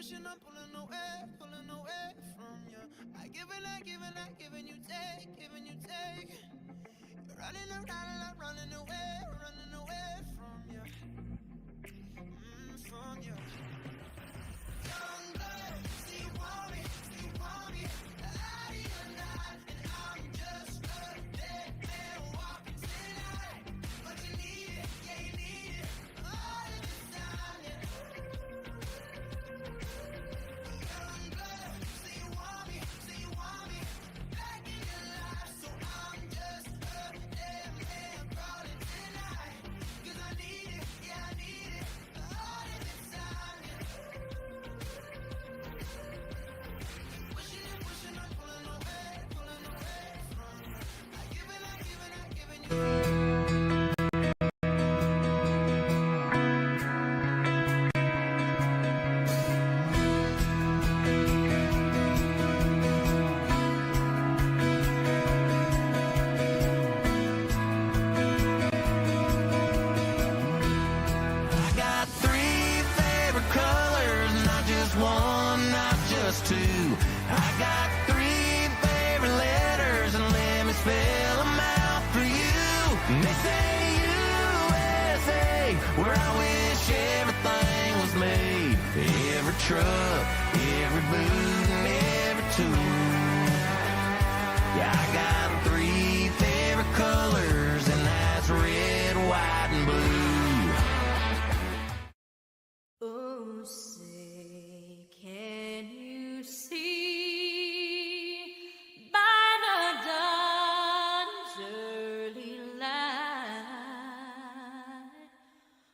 wishing I'm pulling away from you. I give and I give and I give and you take, giving you take. You're running around and I'm running away from you, from you. Young blood, see you want me, out of your night, and I'm just a dead man walking tonight. But you need it, yeah you need it, all of this time, yeah. Young blood, say you want me, back in your life. So I'm just a dead man crawling tonight. 'Cause I need it, yeah I need it, all of this time, yeah. Wishing I'm pulling away from you. I give and I give and I give and you. I got three favorite colors, not just one, not just two. I got three favorite letters, and let me spell them out for you. They say USA, where I wish everything was made. Every truck, every boot, and every tool. Yeah, I got three favorite colors, and that's red, white, and blue. Oh, say, can you see by the dawn's early light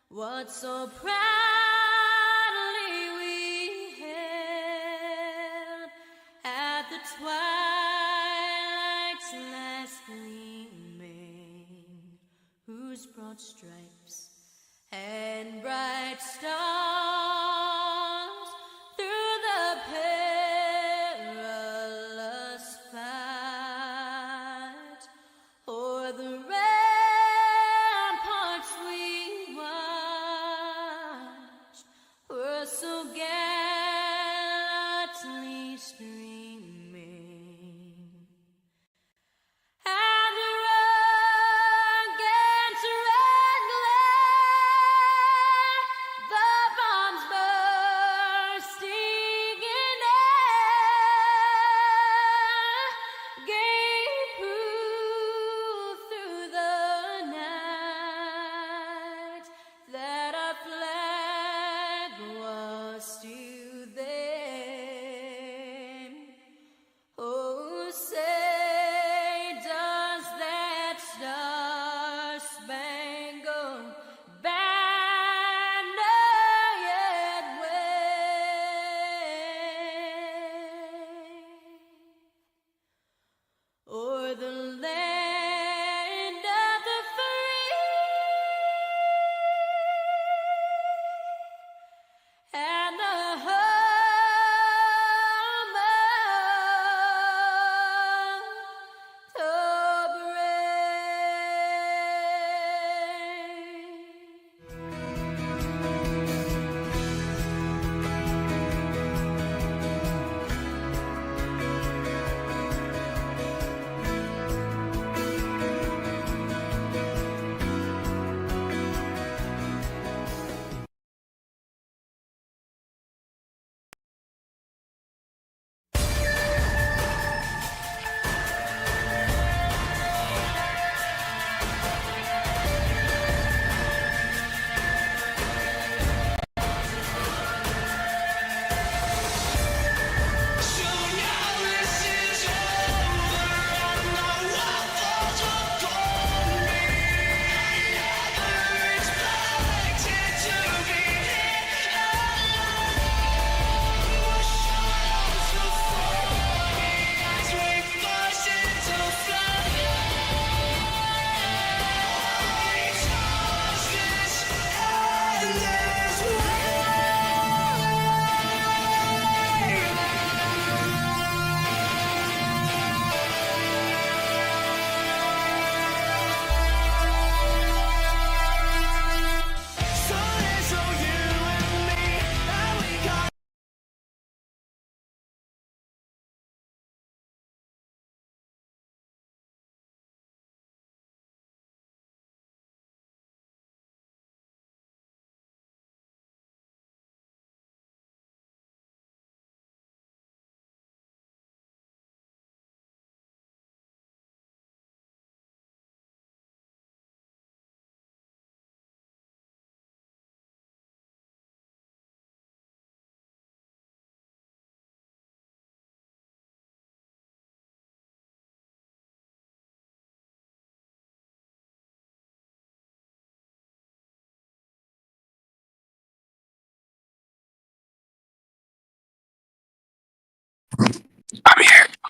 what so proudly we held at the twilight's last gleaming, whose broad stripes and bright stars through the perilous fight o'er the ramparts we watched were so gallantly streaming. And the rugged red glare, the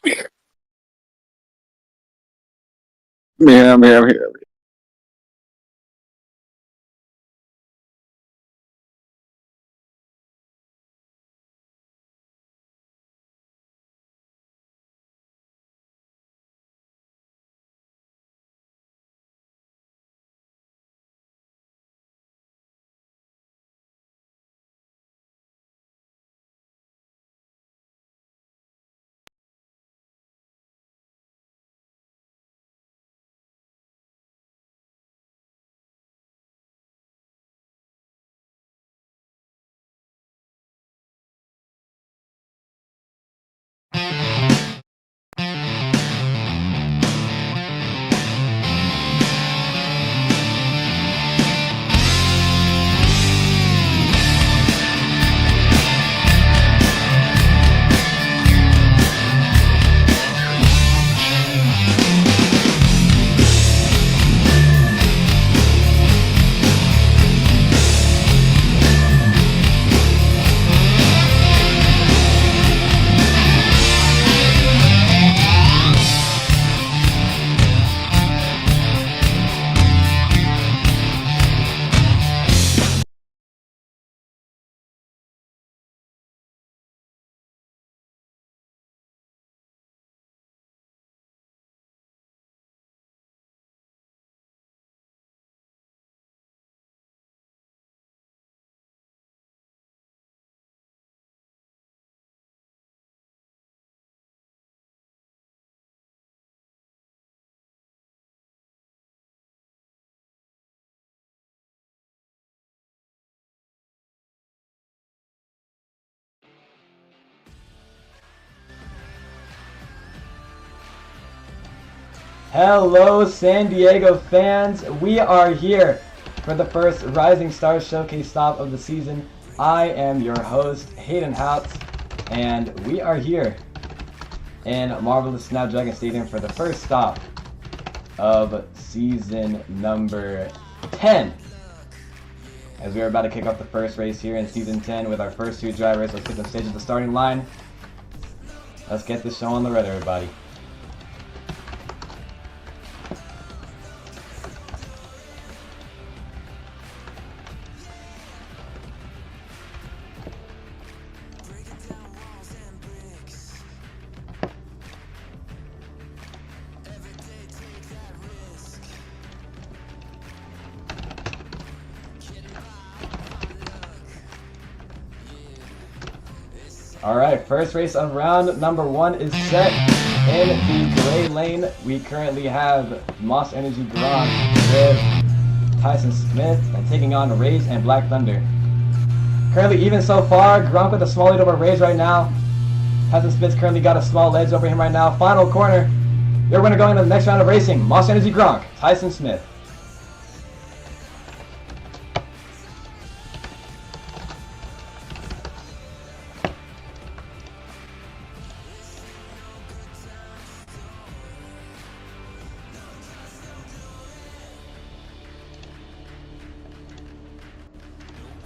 I'm here. Hello, San Diego fans. We are here for the first Rising Stars Showcase stop of the season. I am your host, Hayden Houts, and we are here in marvelous Snapdragon Stadium for the first stop of season number 10. As we are about to kick off the first race here in season 10 with our first two drivers. Let's get them staged at the starting line. Let's get this show on the road, everybody. Alright, first race of round number 1 is set in the gray lane. We currently have Moss Energy Gronk with Tyson Smith and taking on Raze and Black Thunder. Currently even so far, Gronk with a small lead over Raze right now. Tyson Smith's currently got a small edge over him right now. Final corner. Your winner going to the next round of racing, Moss Energy Gronk, Tyson Smith.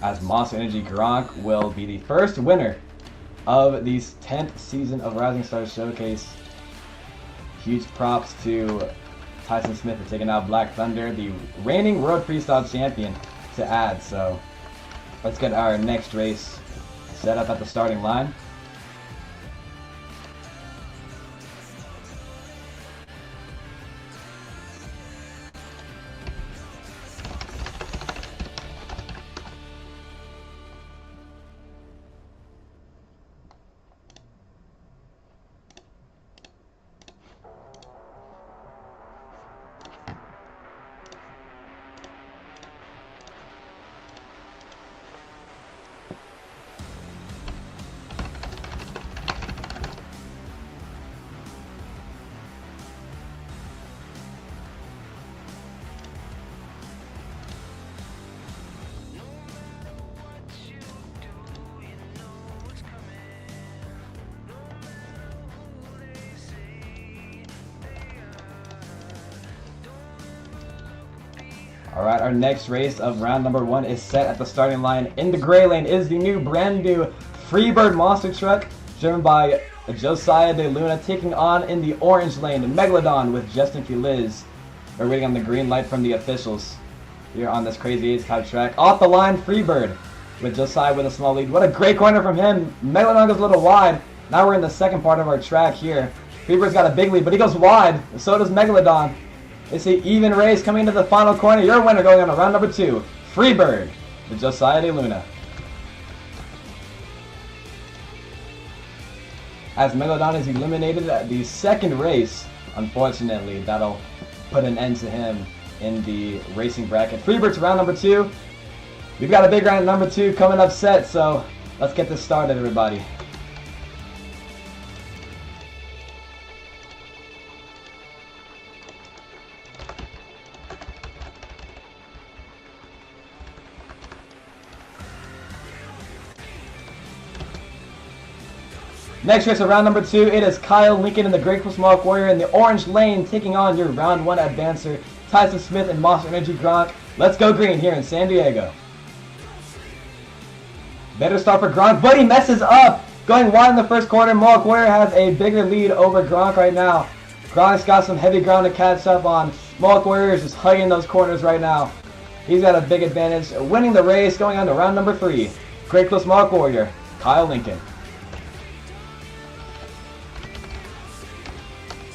As Moss Energy Gronk will be the first winner of the 10th season of Rising Stars Showcase. Huge props to Tyson Smith for taking out Black Thunder, the reigning World Freestyle Champion, to add. So let's get our next race set up at the starting line. Alright, our next race of round number 1 is set at the starting line. In the gray lane is the brand new Freebird monster truck driven by Josiah De Luna taking on in the orange lane, Megalodon with Justin Feliz. We're waiting on the green light from the officials here on this Crazy 8 type track. Off the line, Freebird with Josiah with a small lead. What a great corner from him. Megalodon goes a little wide. Now we're in the second part of our track here. Freebird's got a big lead, but he goes wide. So does Megalodon. It's an even race coming into the final corner. Your winner going on to round number 2, Freebird with Josiah De Luna. As Megalodon is eliminated at the second race, unfortunately, that'll put an end to him in the racing bracket. Freebird to round number 2. We've got a big round number 2 coming up set, so let's get this started, everybody. Next race of round number 2, it is Kyle Lincoln and the Grateful Small Warrior in the orange lane taking on your round 1 advancer, Tyson Smith and Monster Energy Gronk. Let's go green here in San Diego. Better start for Gronk, but he messes up. Going wide in the first corner, Mohawk Warrior has a bigger lead over Gronk right now. Gronk's got some heavy ground to catch up on. Mohawk Warrior is just hugging those corners right now. He's got a big advantage, winning the race, going on to round number 3. Grateful Mohawk Warrior, Kyle Lincoln.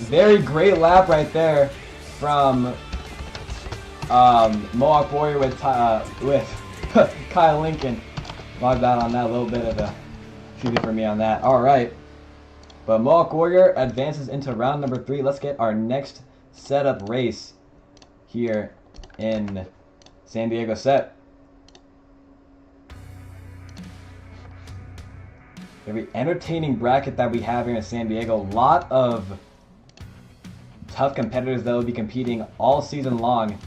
Very great lap right there from Mohawk Warrior with Kyle Lincoln. My bad on that, a little bit of a few for me on that. Alright, but Mohawk Warrior advances into round number 3. Let's get our next setup race here in San Diego set. Very entertaining bracket that we have here in San Diego. A lot of tough competitors that will be competing all season long,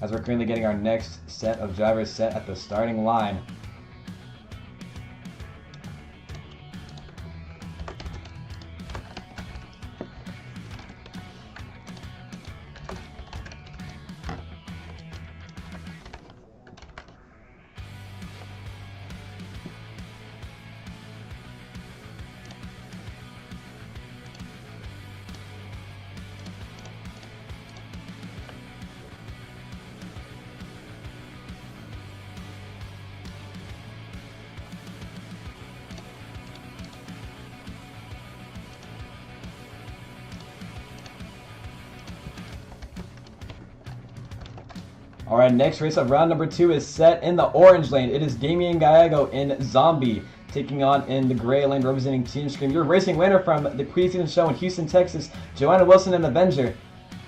as we're currently getting our next set of drivers set at the starting line. Alright, next race of round number 2 is set in the orange lane. It is Damian Gallego in Zombie taking on in the gray lane representing Team Scream. Your racing winner from the preseason show in Houston, Texas, Joanna Wilson and Avenger.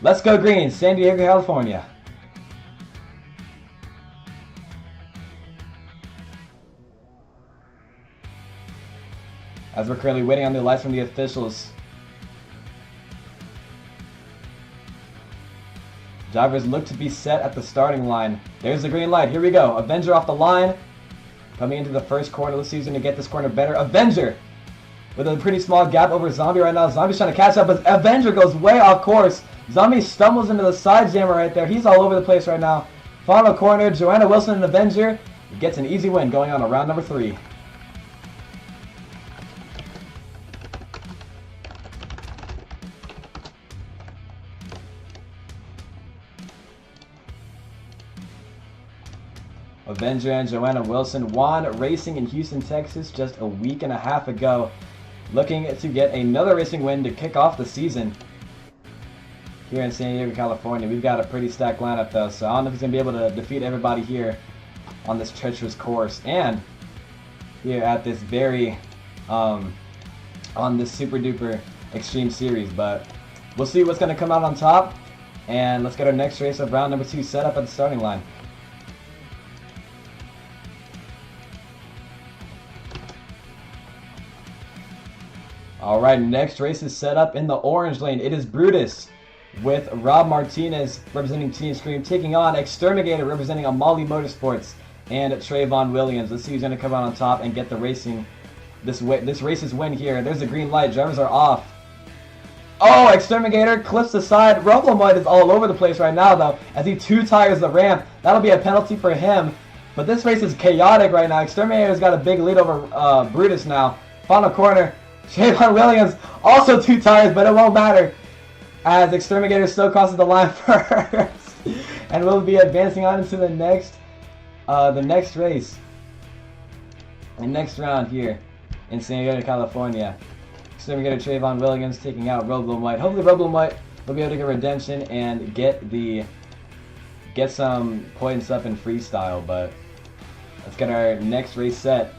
Let's go green, San Diego, California. As we're currently waiting on the lights from the officials. Drivers look to be set at the starting line. There's the green light. Here we go. Avenger off the line. Coming into the first corner of the season to get this corner better. Avenger with a pretty small gap over Zombie right now. Zombie's trying to catch up, but Avenger goes way off course. Zombie stumbles into the side jammer right there. He's all over the place right now. Final corner, Joanna Wilson and Avenger gets an easy win going on to round number 3. Avenger and Joanna Wilson won racing in Houston, Texas just a week and a half ago. Looking to get another racing win to kick off the season here in San Diego, California. We've got a pretty stacked lineup though, so I don't know if he's going to be able to defeat everybody here on this treacherous course. And here at this very, on this super duper extreme series. But we'll see what's going to come out on top. And let's get our next race of round number 2 set up at the starting line. Alright, next race is set up in the orange lane. It is Brutus with Rob Martinez representing Team Scream taking on Exterminator representing Amali Motorsports and Trayvon Williams. Let's see who's going to come out on top and get the racing, this race's win here. There's the green light. Drivers are off. Oh, Exterminator clips the side. Robomoid is all over the place right now though as he two-tires the ramp. That'll be a penalty for him. But this race is chaotic right now. Exterminator's got a big lead over Brutus now. Final corner. Trayvon Williams also 2 tires, but it won't matter as Exterminator still crosses the line first and will be advancing on into the next race. The next round here in San Diego, California. Exterminator Trayvon Williams taking out Roblem White. Hopefully Roblem White will be able to get redemption and get some points up in freestyle, but let's get our next race set.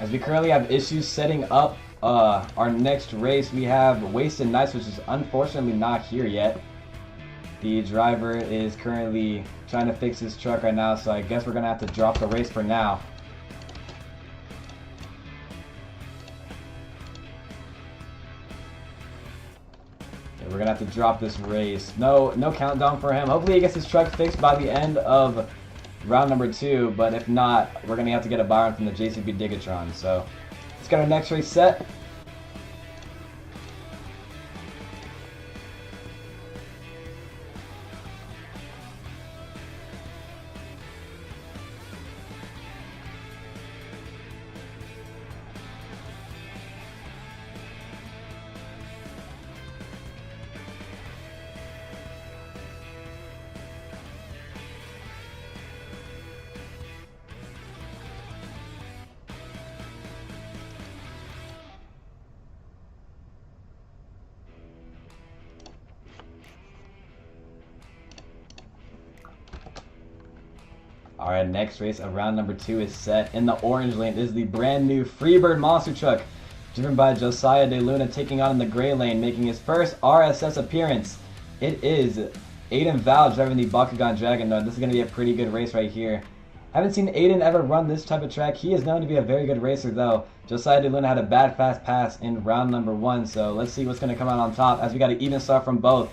As we currently have issues setting up our next race, we have Wasted Nights, which is unfortunately not here yet. The driver is currently trying to fix his truck right now, so I guess we're going to have to drop the race for now. Yeah, we're going to have to drop this race. No countdown for him. Hopefully he gets his truck fixed by the end of round number 2, but if not, we're going to have to get a Byron from the JCB Digatron. So let's get our next race set. Alright, next race of round number 2 is set. In the orange lane is the brand new Freebird monster truck, driven by Josiah De Luna, taking on in the gray lane, making his first RSS appearance. It is Aiden Val driving the Bakugan Dragon. This is going to be a pretty good race right here. Haven't seen Aiden ever run this type of track. He is known to be a very good racer though. Josiah De Luna had a bad fast pass in round number 1, so let's see what's going to come out on top as we got an even start from both.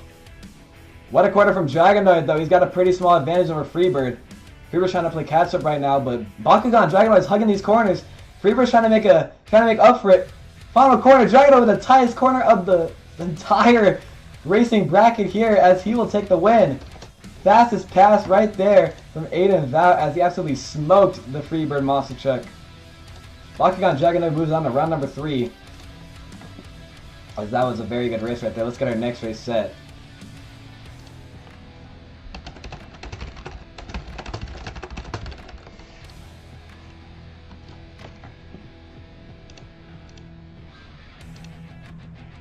What a quarter from Dragonoid though. He's got a pretty small advantage over Freebird. Freebird's trying to play catch up right now, but Bakugan Dragonoid is hugging these corners. Freebird's trying to make up for it. Final corner, Dragonoid with the tightest corner of the entire racing bracket here as he will take the win. Fastest pass right there from Aiden Val as he absolutely smoked the Freebird monster truck. Bakugan Dragonoid moves on to round number 3. As that was a very good race right there. Let's get our next race set.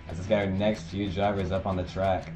Let's get our next few drivers up on the track.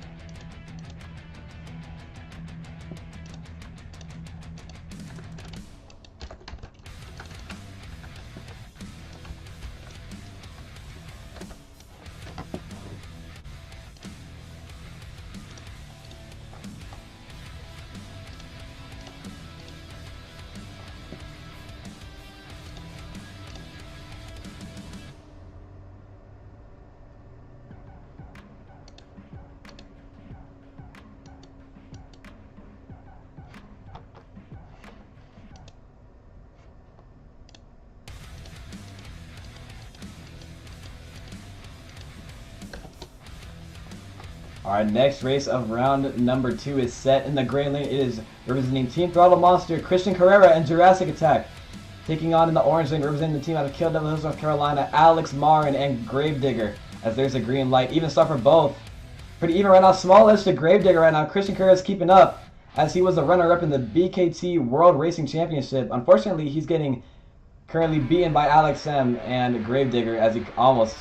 Our next race of round number 2 is set. In the gray lane, it is representing Team Throttle Monster, Christian Carrera, and Jurassic Attack. Taking on in the orange lane, representing the team out of Kill Devil Hills, North Carolina, Alex Marin and Gravedigger. As there's a green light. Even start for both. Pretty even right now. Small edge to Gravedigger right now. Christian Carrera is keeping up as he was the runner-up in the BKT World Racing Championship. Unfortunately, he's getting currently beaten by Alex M and Gravedigger as he almost...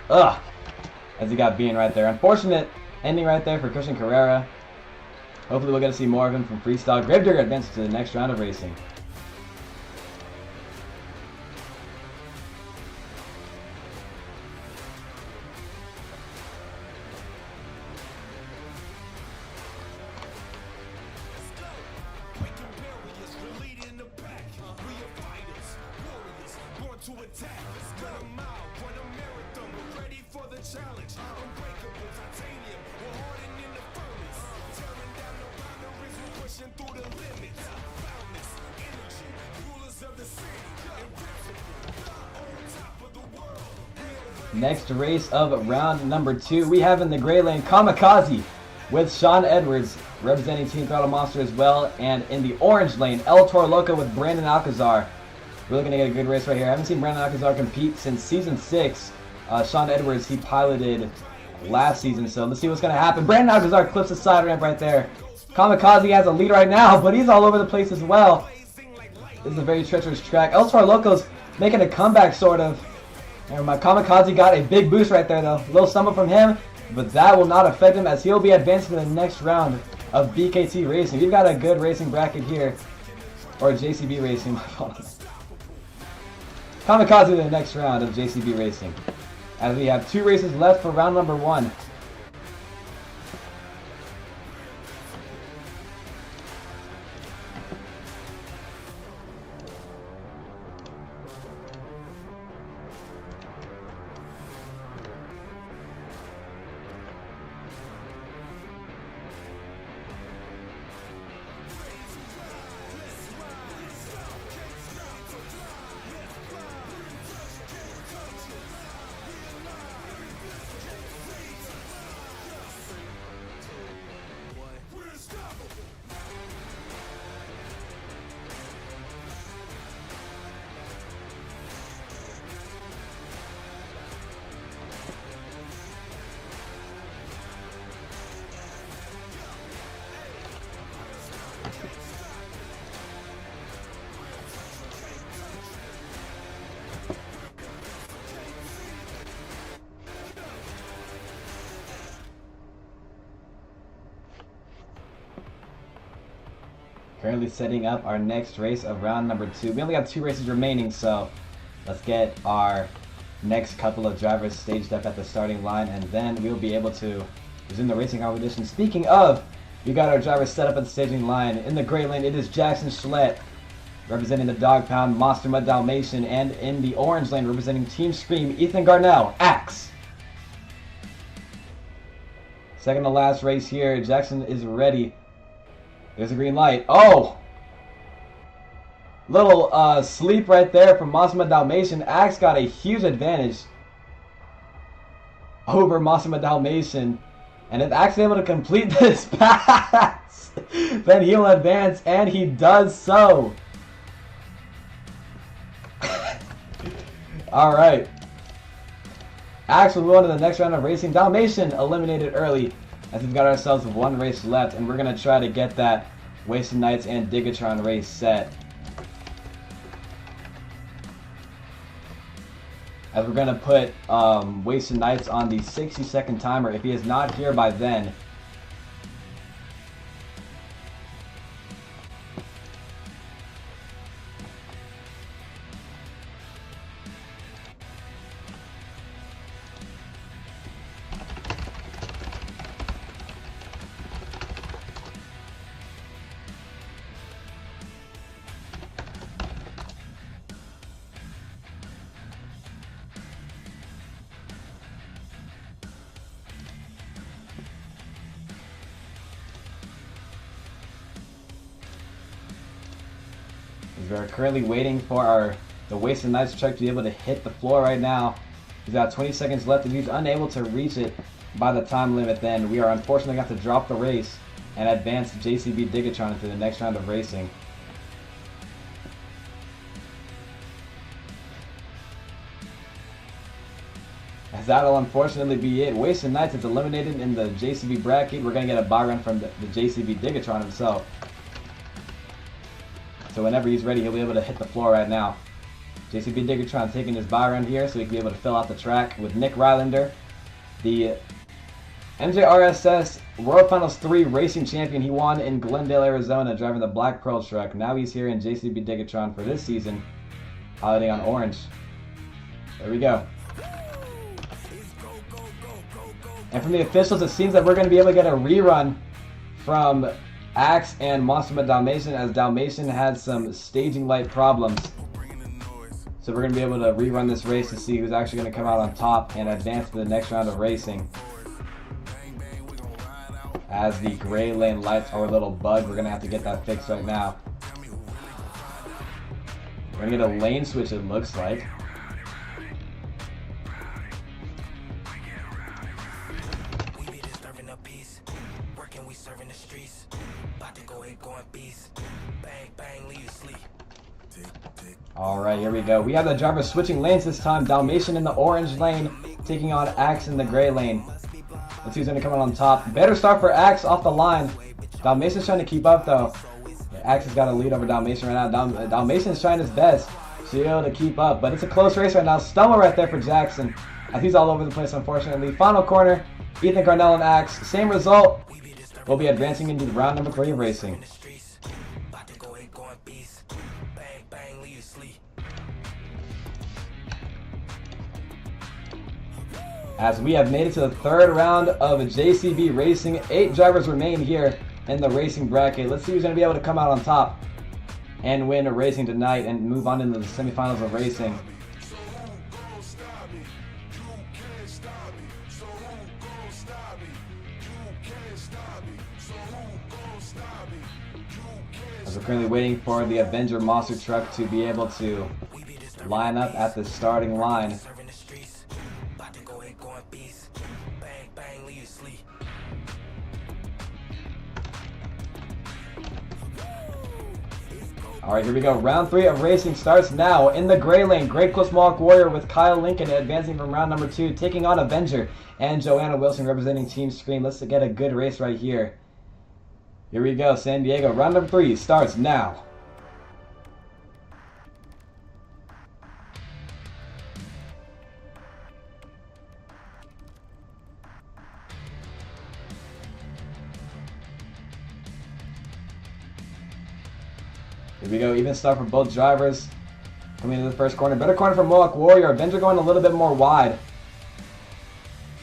as he got beaten right there. Unfortunate ending right there for Christian Carrera. Hopefully we'll get to see more of him from freestyle. Gravedigger advances to the next round of racing. Next race of round number 2, we have in the gray lane Kamikaze with Sean Edwards representing Team Throttle Monster as well, and in the orange lane El Toro Loco with Brandon Alcazar. We're looking to get a good race right here. I haven't seen Brandon Alcazar compete since season 6. Sean Edwards, he piloted last season, so let's see what's going to happen. Brandon Alcazar clips the side ramp right there. Kamikaze has a lead right now, but he's all over the place as well. This is a very treacherous track. El Toro Loco's making a comeback, sort of. And my Kamikaze got a big boost right there, though. A little stumble from him, but that will not affect him as he'll be advancing to the next round of BKT Racing. We've got a good racing bracket here, or JCB Racing. Kamikaze to the next round of JCB Racing, as we have 2 races left for round number 1. Currently setting up our next race of round number 2. We only got 2 races remaining, so let's get our next couple of drivers staged up at the starting line, and then we'll be able to resume the racing competition. Speaking of, we got our drivers set up at the staging line. In the gray lane, it is Jackson Schlett representing the Dog Pound Monster Mud Dalmatian, and in the orange lane representing Team Scream, Ethan Garnell, Axe. Second to last race here. Jackson is ready. There's a green light. Oh! Little sleep right there from Massima Dalmatian. Axe got a huge advantage over Massima Dalmatian. And if Axe is able to complete this pass, then he'll advance, and he does so. Alright. Axe will move on to the next round of racing. Dalmatian eliminated early, as we've got ourselves 1 race left, and we're going to try to get that Wasted Nights and Digatron race set. As we're going to put Wasted Nights on the 60-second timer. If he is not here by then, we're currently waiting for the Wasted Nights truck to be able to hit the floor right now. He's got 20 seconds left. If he's unable to reach it by the time limit, then we are unfortunately going to have to drop the race and advance JCB Digatron into the next round of racing. As that'll unfortunately be it. Wasted Nights is eliminated in the JCB bracket. We're going to get a buy run from the JCB Digatron himself. So whenever he's ready, he'll be able to hit the floor right now. JCB Digatron taking his buy run here so he can be able to fill out the track with Nick Rylander, the NJRSS World Finals 3 racing champion. He won in Glendale, Arizona, driving the Black Pearl truck. Now he's here in JCB Digatron for this season, piloting on orange. There we go. And from the officials, it seems that we're going to be able to get a rerun from Axe and Monster Dalmatian, as Dalmatian had some staging light problems. So we're going to be able to rerun this race to see who's actually going to come out on top and advance to the next round of racing. as the gray lane lights are a little bugged. We're going to have to get that fixed right now. We're going to get a lane switch, it looks like. Alright, here we go. We have the driver switching lanes this time. Dalmatian in the orange lane, taking on Axe in the gray lane. Let's see who's going to come out on top. Better start for Axe off the line. Dalmatian's trying to keep up, though. Axe has got a lead over Dalmatian right now. Dalmatian's trying his best to keep up, but it's a close race right now. Stumble right there for Jackson. He's all over the place, unfortunately. Final corner, Ethan Garnell and Axe. Same result. We'll be advancing into round number 3 of racing. As we have made it to the 3rd round of JCB Racing, 8 drivers remain here in the racing bracket. Let's see who's going to be able to come out on top and win a racing tonight and move on into the semifinals of racing. As we're currently waiting for the Avenger monster truck to be able to line up at the starting line. Alright, here we go. Round 3 of racing starts now. In the gray lane, Great Close Mohawk Warrior with Kyle Lincoln advancing from round number 2, taking on Avenger and Joanna Wilson representing Team Scream. Let's get a good race right here. Here we go, San Diego. Round number 3 starts now. Here we go, even start for both drivers. Coming into the first corner. Better corner for Mohawk Warrior. Avenger going a little bit more wide.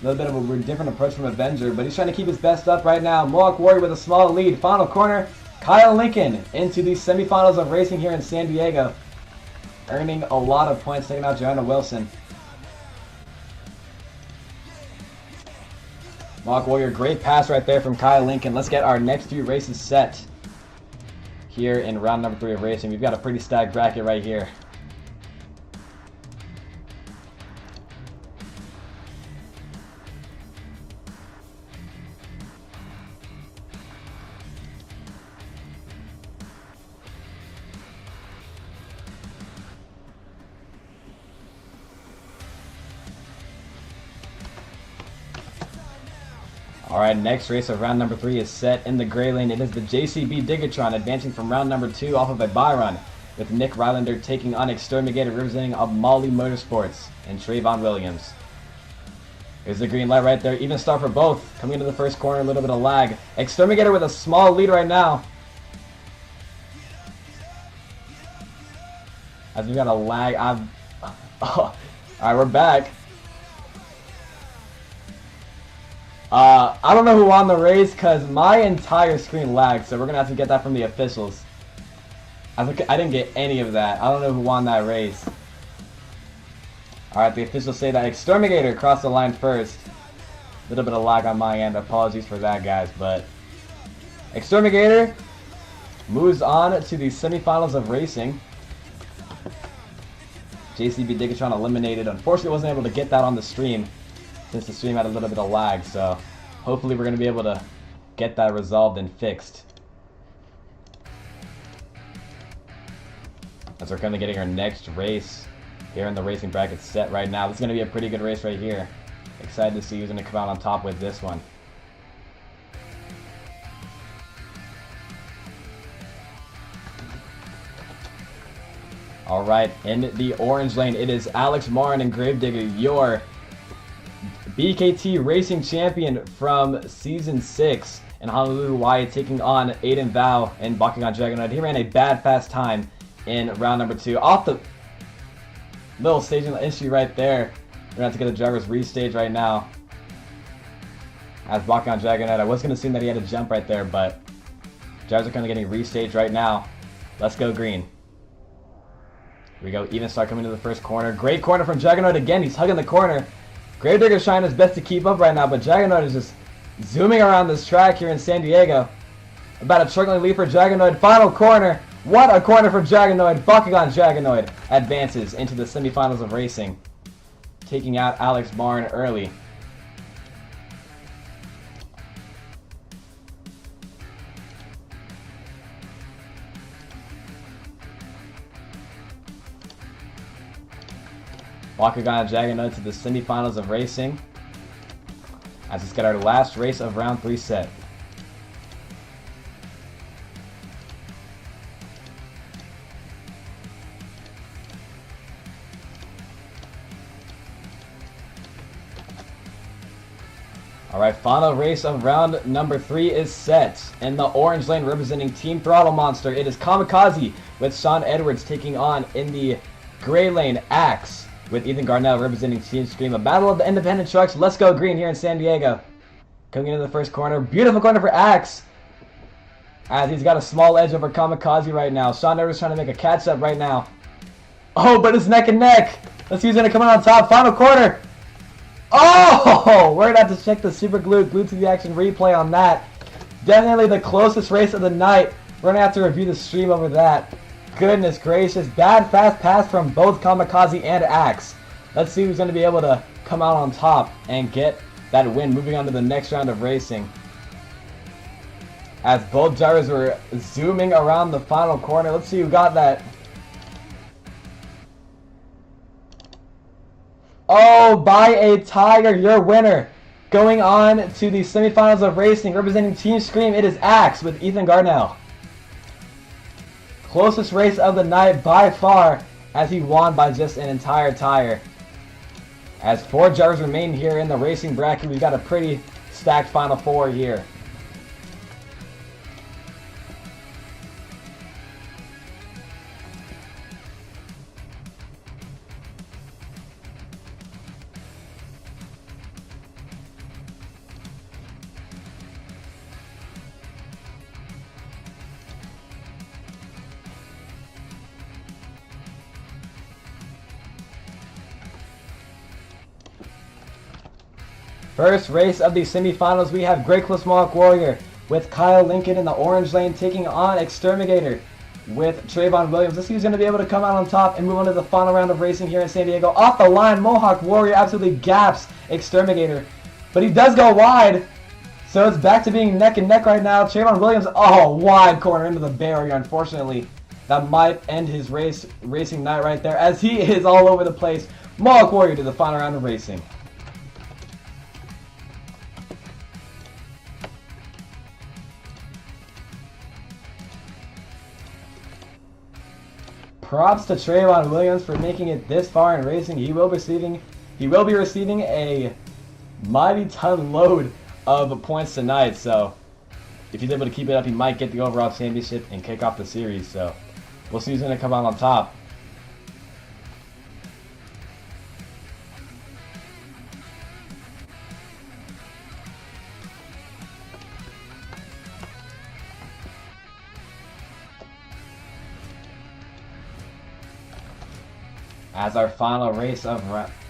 A little bit of a different approach from Avenger, but he's trying to keep his best up right now. Mohawk Warrior with a small lead. Final corner, Kyle Lincoln into the semifinals of racing here in San Diego. Earning a lot of points, taking out Joanna Wilson. Mohawk Warrior, great pass right there from Kyle Lincoln. Let's get our next few races set here in round number 3 of racing. We've got a pretty stacked bracket right here. Alright, next race of round number 3 is set in the gray lane. It is the JCB Digatron advancing from round number 2 off of a bye-run, with Nick Rylander taking on Exterminator representing Molly Motorsports and Trayvon Williams. Here's the green light right there. Even start for both. Coming into the first corner, a little bit of lag. Exterminator with a small lead right now. As we got a lag. Alright, we're back. I don't know who won the race because my entire screen lagged, so we're going to have to get that from the officials. I didn't get any of that. I don't know who won that race. Alright, the officials say that Exterminator crossed the line first. A little bit of lag on my end. Apologies for that, guys, but Exterminator moves on to the semifinals of racing. JCB Digatron eliminated. Unfortunately, wasn't able to get that on the stream, since the stream had a little bit of lag, so hopefully we're going to be able to get that resolved and fixed. As we're kind of getting our next race here in the racing bracket set right now. This is going to be a pretty good race right here. Excited to see who's going to come out on top with this one. Alright, in the orange lane, it is Alex Morin and Gravedigger, your BKT Racing Champion from Season 6 in Honolulu, Hawaii, taking on Aiden Val and Bakugan Dragonoid. He ran a bad fast time in round number 2. Off the little staging issue right there. We're going to have to get the drivers restage right now. As Bakugan Dragonoid, I was going to assume that he had a jump right there, but drivers are kind of getting restaged right now. Let's go green. Here we go, even start coming to the first corner. Great corner from Dragonoid again. He's hugging the corner. Gravedigger's trying his best to keep up right now, but Dragonoid is just zooming around this track here in San Diego. About a struggling lead for Dragonoid. Final corner. What a corner for Dragonoid. Bakugan Dragonoid advances into the semifinals of racing, taking out Alex Barn early. Bakugan Dragonoid to the semifinals of racing, as it's got our last race of round 3 set. Alright, final race of round number 3 is set. In the orange lane representing Team Throttle Monster, it is Kamikaze with Sean Edwards taking on in the gray lane Axe with Ethan Garnell representing Team Scream. A battle of the independent trucks. Let's go green here in San Diego. Coming into the first corner. Beautiful corner for Axe, as he's got a small edge over Kamikaze right now. Sean Edwards trying to make a catch up right now. Oh, but it's neck and neck. Let's see who's going to come out on top. Final corner. Oh, we're going to have to check the super glued to the action replay on that. Definitely the closest race of the night. We're going to have to review the stream over that. Goodness gracious. Bad fast pass from both Kamikaze and Axe. Let's see who's going to be able to come out on top and get that win. Moving on to the next round of racing, as both drivers were zooming around the final corner. Let's see who got that. Oh, by a tire, your winner. Going on to the semifinals of racing, representing Team Scream, it is Axe with Ethan Garnell. Closest race of the night by far, as he won by just an entire tire. As 4 drivers remain here in the racing bracket, we've got a pretty stacked final 4 here. First race of the semifinals, we have Great Cliffs Mohawk Warrior with Kyle Lincoln in the orange lane taking on Exterminator with Trayvon Williams. Let's see who's going to be able to come out on top and move on to the final round of racing here in San Diego. Off the line, Mohawk Warrior absolutely gaps Exterminator, but he does go wide, so it's back to being neck and neck right now. Trayvon Williams, oh, wide corner into the barrier. Unfortunately, that might end his racing night right there, as he is all over the place. Mohawk Warrior to the final round of racing. Props to Trayvon Williams for making it this far in racing. He will be receiving a mighty ton load of points tonight. So if he's able to keep it up, he might get the overall championship and kick off the series. So we'll see who's going to come out on top. As our final race of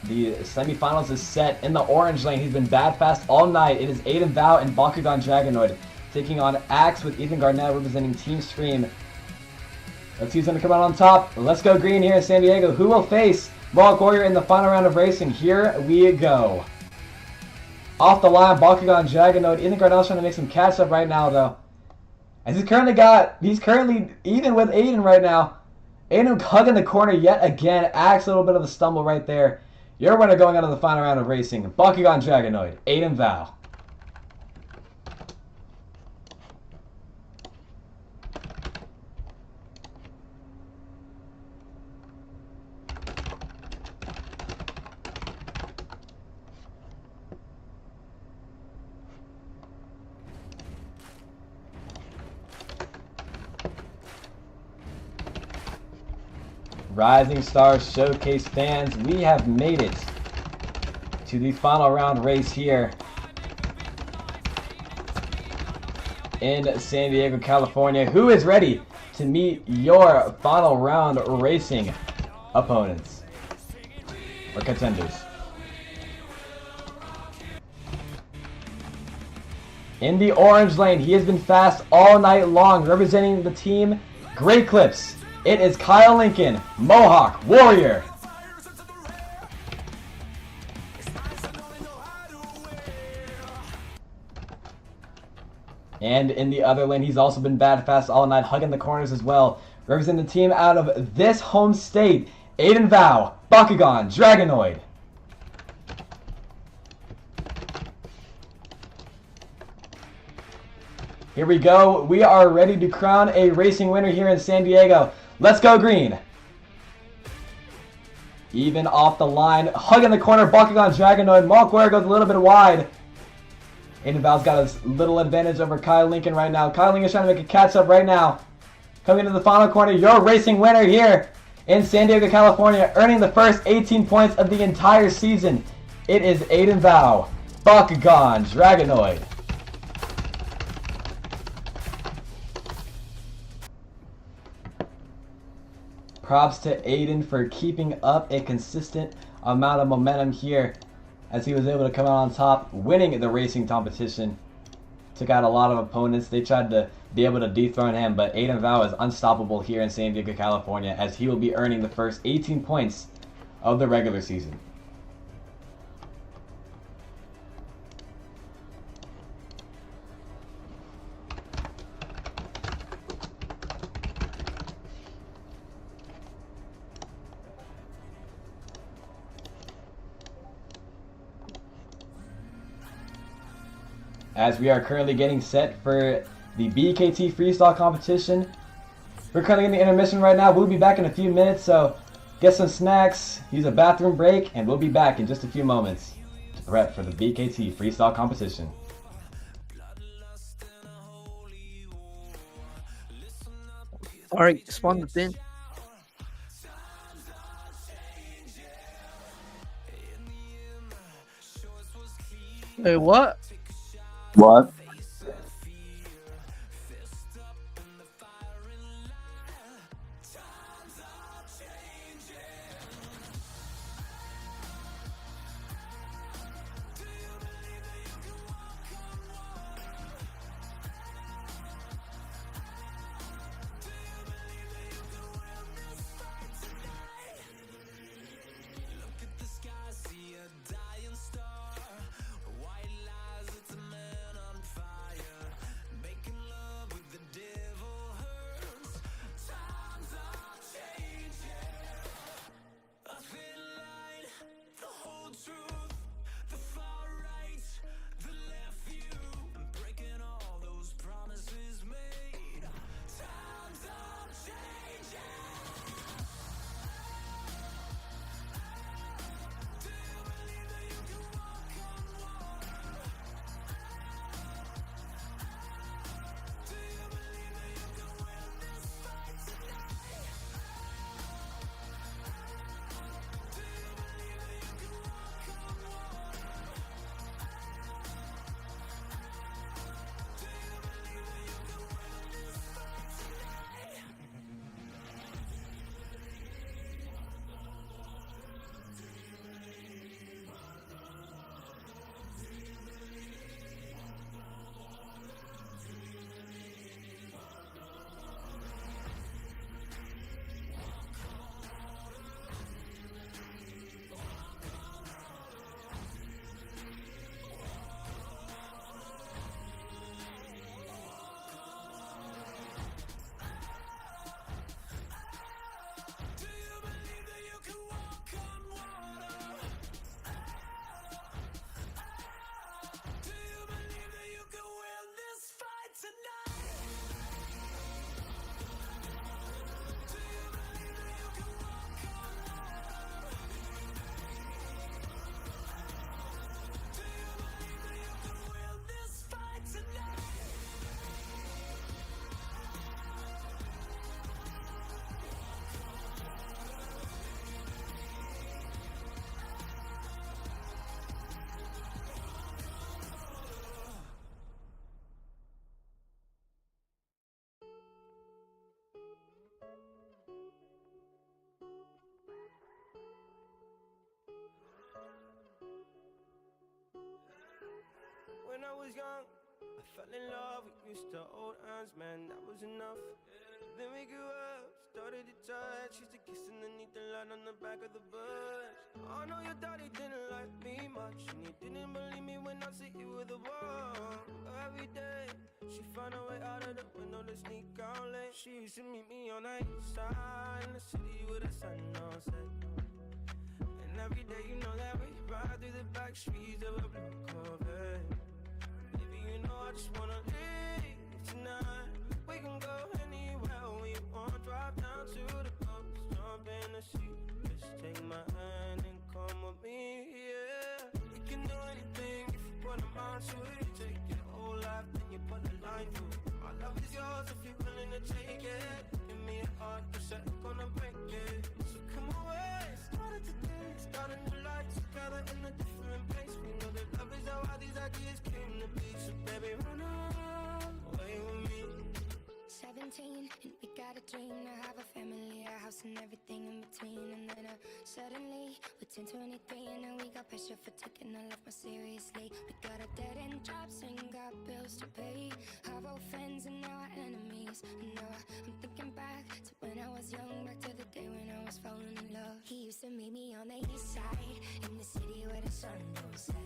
the semifinals is set in the orange lane. He's been bad fast all night. It is Aiden Val and Bakugan Dragonoid taking on Axe with Ethan Garnett representing Team Scream. Let's see who's going to come out on top. Let's go green here in San Diego. Who will face Mohawk Warrior in the final round of racing? Here we go. Off the line, Bakugan Dragonoid. Ethan Garnett's trying to make some catch up right now, though, as he's currently even with Aiden right now. Aiden hugging the corner yet again. Axe, a little bit of a stumble right there. Your winner going on to the final round of racing, Bakugan Dragonoid, Aiden Val. Rising Stars Showcase fans, we have made it to the final round race here in San Diego, California. Who is ready to meet your final round racing opponents or contenders? In the orange lane, he has been fast all night long, representing the team Great Clips. It is Kyle Lincoln, Mohawk Warrior. And in the other lane, he's also been bad fast all night, hugging the corners as well. Representing the team out of this home state, Aiden Vow, Bakugan, Dragonoid. Here we go. We are ready to crown a racing winner here in San Diego. Let's go green. Even off the line, hugging the corner, Bakugan, Dragonoid. Mohawk Warrior goes a little bit wide. Aiden Val's got a little advantage over Kyle Lincoln right now. Kyle Lincoln's trying to make a catch up right now. Coming into the final corner, your racing winner here in San Diego, California, earning the first 18 points of the entire season. It is Aiden Vow, Bakugan, Dragonoid. Props to Aiden for keeping up a consistent amount of momentum here as he was able to come out on top, winning the racing competition. Took out a lot of opponents. They tried to be able to dethrone him, but Aiden Vow is unstoppable here in San Diego, California, as he will be earning the first 18 points of the regular season. As we are currently getting set for the BKT freestyle competition. We're currently in the intermission right now. We'll be back in a few minutes, so get some snacks, use a bathroom break, and we'll be back in just a few moments to prep for the BKT freestyle competition. Alright, spawn the bin. Wait, what? What? When I was young, I fell in love, we used to hold hands, man, that was enough. Then we grew up, started to touch, used to kiss underneath the light on the back of the bus. I know your daddy didn't like me much, and he didn't believe me when I said you were the one. Every day, she found a way out of the window to sneak out late. She used to meet me on the east side, in the city with the sun on set. And every day, you know that we ride through the back streets of a blue Corvette. Baby, you know I just wanna leave tonight. We can go anywhere we want, drive down to the coast, jump in the sea. Just take my hand and come with me, yeah. We can do anything if you put a mind to it. Take your whole life, then you put a line through it. My love is yours if you're willing to take it. Give me a heart, cause I'm gonna break it. So come away, started today, start a new life together in a different place. We know that love is how all these ideas came to be. So baby, run away with me. 17, and we got a dream to have a family, a house and everything in between. And then suddenly, we're 10, 23, and now we got pressure for taking our life more seriously. We got a dead-end jobs and got bills to pay. Our old friends and now our enemies. And now I'm thinking back to when I was young, back to the day when I was falling in love. He used to meet me on the east side, in the city where the sun don't set.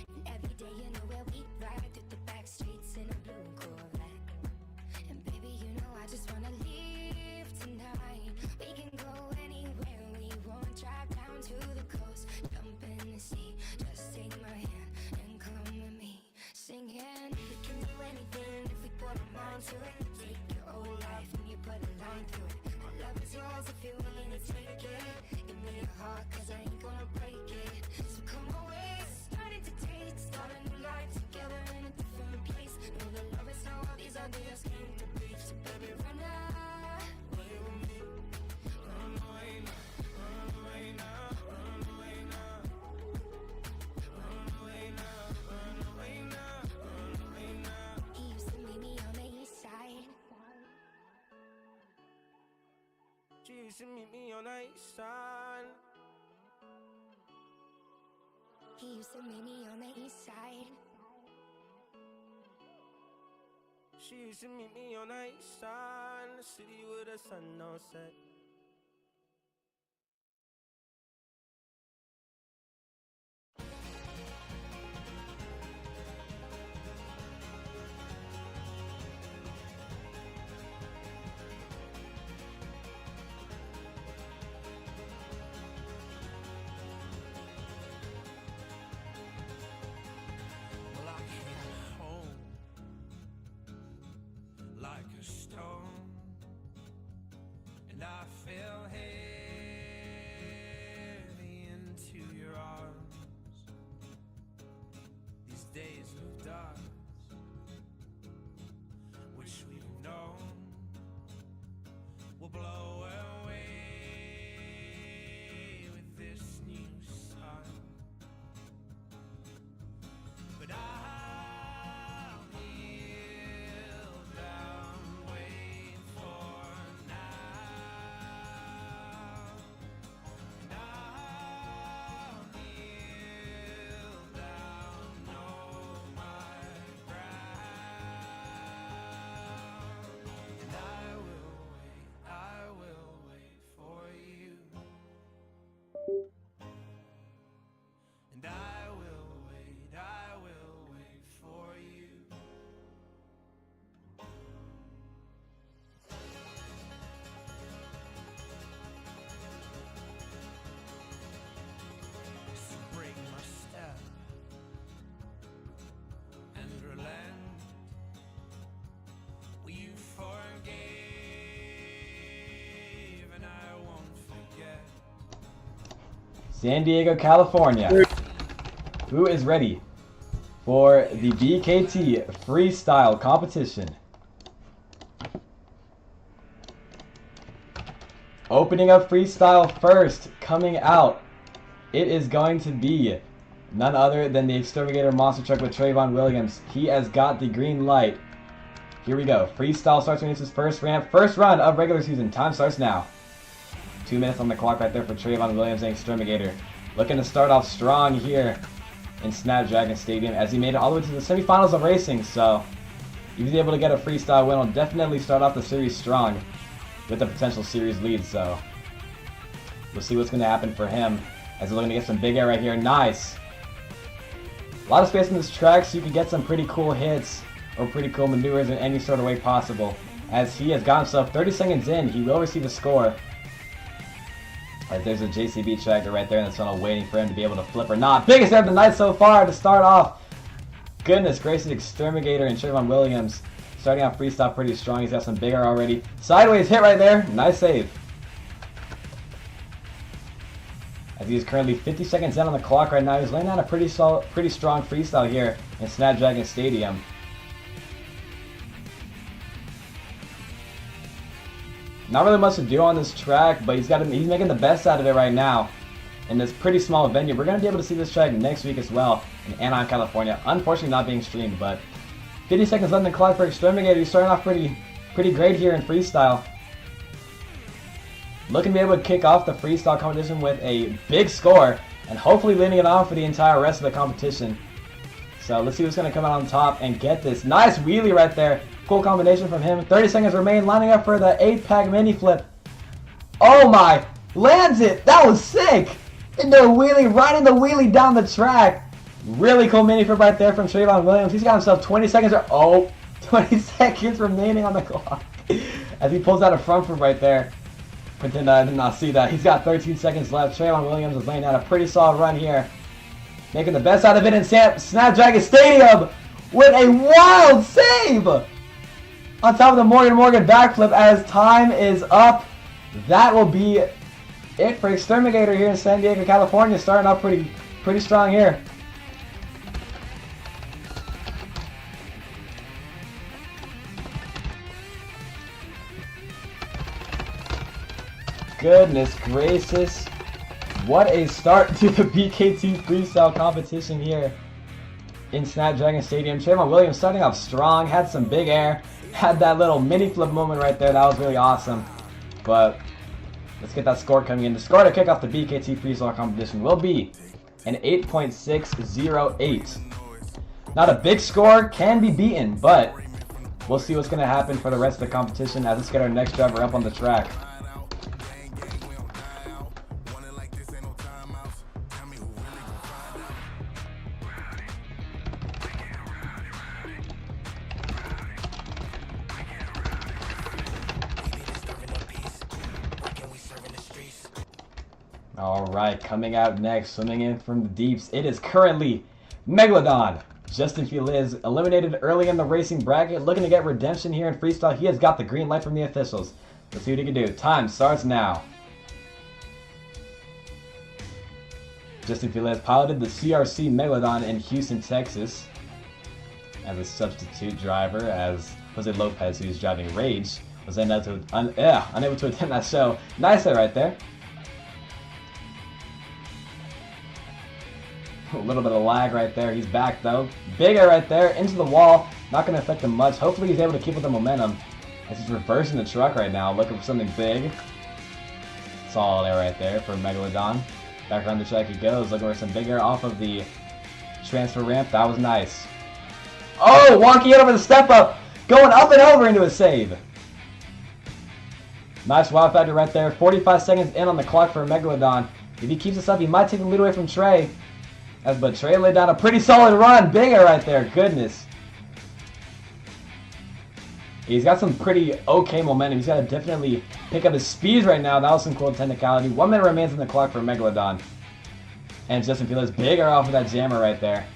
And every day, you know where we ride through the back streets in a blue Corvette. And baby, you know I just wanna leave tonight. We can go anywhere we want, drive down to the coast, jump in the sea. Just take my hand and come with me, singing. We can do anything if we put our mind to it. Take your whole life and you put a line through it. My love is yours if you're willing to take it. Give me a heart, cause I ain't gonna break it. So come away, starting to date, start a new life together in a different place. Know that love is how all these ideas came to be. So baby, run away with me. Run away now, run away now, run away now. Run away now, run away now, run away now. He used to meet me on the east side. She used to meet me on the east side. He used to meet me on the east side. She used to meet me on the east side, in the city with the sun don't set. Well, I came home like a stone, and I fell heavy into your arms. These days of dark, which we've known, will blow away with this new sun. But I'll kneel down, wait for now. And I'll kneel down, know my ground. And I will wait for you. And I will wait for you. So break my step and relent. Well, you forgave, and I won't forget. San Diego, California. Who is ready for the BKT freestyle competition? Opening up freestyle first, coming out, it is going to be none other than the Exterminator Monster Truck with Trayvon Williams. He has got the green light. Here we go. Freestyle starts when it's his first ramp. First run of regular season. Time starts now. 2 minutes on the clock right there for Trayvon Williams and Exterminator. Looking to start off strong here. in Snapdragon Stadium, as he made it all the way to the semifinals of racing. So if he's able to get a freestyle win, he'll definitely start off the series strong with a potential series lead. So we'll see what's going to happen for him, as we're looking to get some big air right here. Nice. A lot of space in this track, so you can get some pretty cool hits or pretty cool maneuvers in any sort of way possible. As he has got himself 30 seconds in, he will receive a score. As there's a JCB tractor right there in the tunnel waiting for him to be able to flip or not. Biggest air of the night so far to start off. Goodness gracious, Exterminator and Trayvon Williams starting off freestyle pretty strong. He's got some big air already. Sideways hit right there. Nice save. As he is currently 50 seconds in on the clock right now, he's laying down a pretty strong freestyle here in Snapdragon Stadium. Not really much to do on this track, but he's making the best out of it right now in this pretty small venue. We're going to be able to see this track next week as well in Anaheim, California. Unfortunately not being streamed, but 50 seconds left in the clock for Exterminator. He's starting off pretty great here in freestyle. Looking to be able to kick off the freestyle competition with a big score, and hopefully leading it on for the entire rest of the competition. So let's see who's going to come out on top and get this. Nice wheelie right there. Cool combination from him. 30 seconds remain, lining up for the 8-pack mini flip. Oh my! Lands it! That was sick! Into a wheelie, riding the wheelie down the track. Really cool mini flip right there from Trayvon Williams. He's got himself 20 seconds. 20 seconds remaining on the clock. As he pulls out a front flip right there. Pretend I did not see that. He's got 13 seconds left. Trayvon Williams is laying down a pretty solid run here. Making the best out of it in Snapdragon Stadium with a wild save! On top of the Morgan backflip as time is up. That will be it for Exterminator here in San Diego, California. Starting off pretty strong here. Goodness gracious. What a start to the BKT freestyle competition here in Snapdragon Stadium. Trayvon Williams starting off strong, had some big air, had that little mini flip moment right there. That was really awesome. But let's get that score coming in. The score to kick off the BKT freestyle competition will be an 8.608. Not a big score, can be beaten, but we'll see what's going to happen for the rest of the competition as let's get our next driver up on the track. Alright, coming out next, swimming in from the deeps, it is currently Megalodon. Justin Feliz eliminated early in the racing bracket, looking to get redemption here in freestyle. He has got the green light from the officials. Let's see what he can do. Time starts now. Justin Feliz piloted the CRC Megalodon in Houston, Texas as a substitute driver, as Jose Lopez, who's driving Rage, was unable to attend that show. Nice hit right there. A little bit of lag right there. He's back though. Bigger right there into the wall. Not going to affect him much. Hopefully he's able to keep with the momentum as he's reversing the truck right now, looking for something big. Solid air right there for Megalodon. Back around the track he goes, looking for some big air off of the transfer ramp. That was nice. Oh, wonky hit over the step up. Going up and over into a save. Nice wow factor right there. 45 seconds in on the clock for Megalodon. If he keeps this up, he might take the lead away from Trey. But Trey laid down a pretty solid run. Big air right there. Goodness. He's got some pretty okay momentum. He's got to definitely pick up his speed right now. That was some cool technicality. 1 minute remains on the clock for Megalodon. And Justin Feliz, big air off of that jammer right there.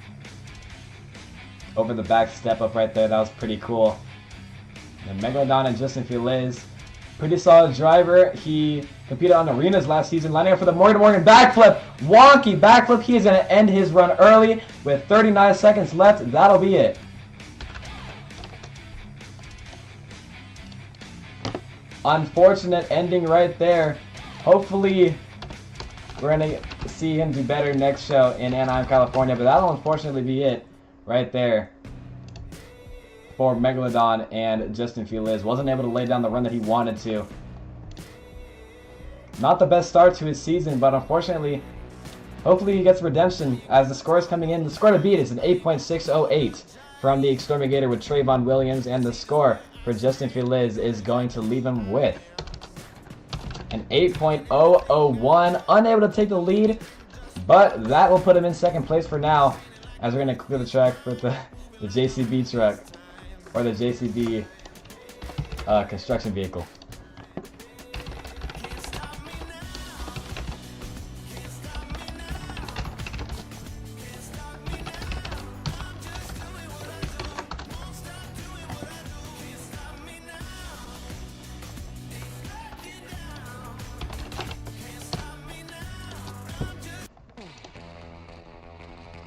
Over the back step up right there. That was pretty cool. And Megalodon and Justin Feliz, pretty solid driver. He competed on arenas last season, lining up for the Morgan backflip. Wonky backflip. He is going to end his run early with 39 seconds left. That'll be it. Unfortunate ending right there. Hopefully we're going to see him do better next show in Anaheim, California, but that'll unfortunately be it right there for Megalodon and Justin Feliz. Wasn't able to lay down the run that he wanted to. Not the best start to his season, but unfortunately Hopefully he gets redemption as the score is coming in. The score to beat is an 8.608 from the Exterminator with Trayvon Williams, and the score for Justin Feliz is going to leave him with an 8.001. Unable to take the lead, but that will put him in second place for now, as we're going to clear the track with the JCB truck, or the JCB construction vehicle.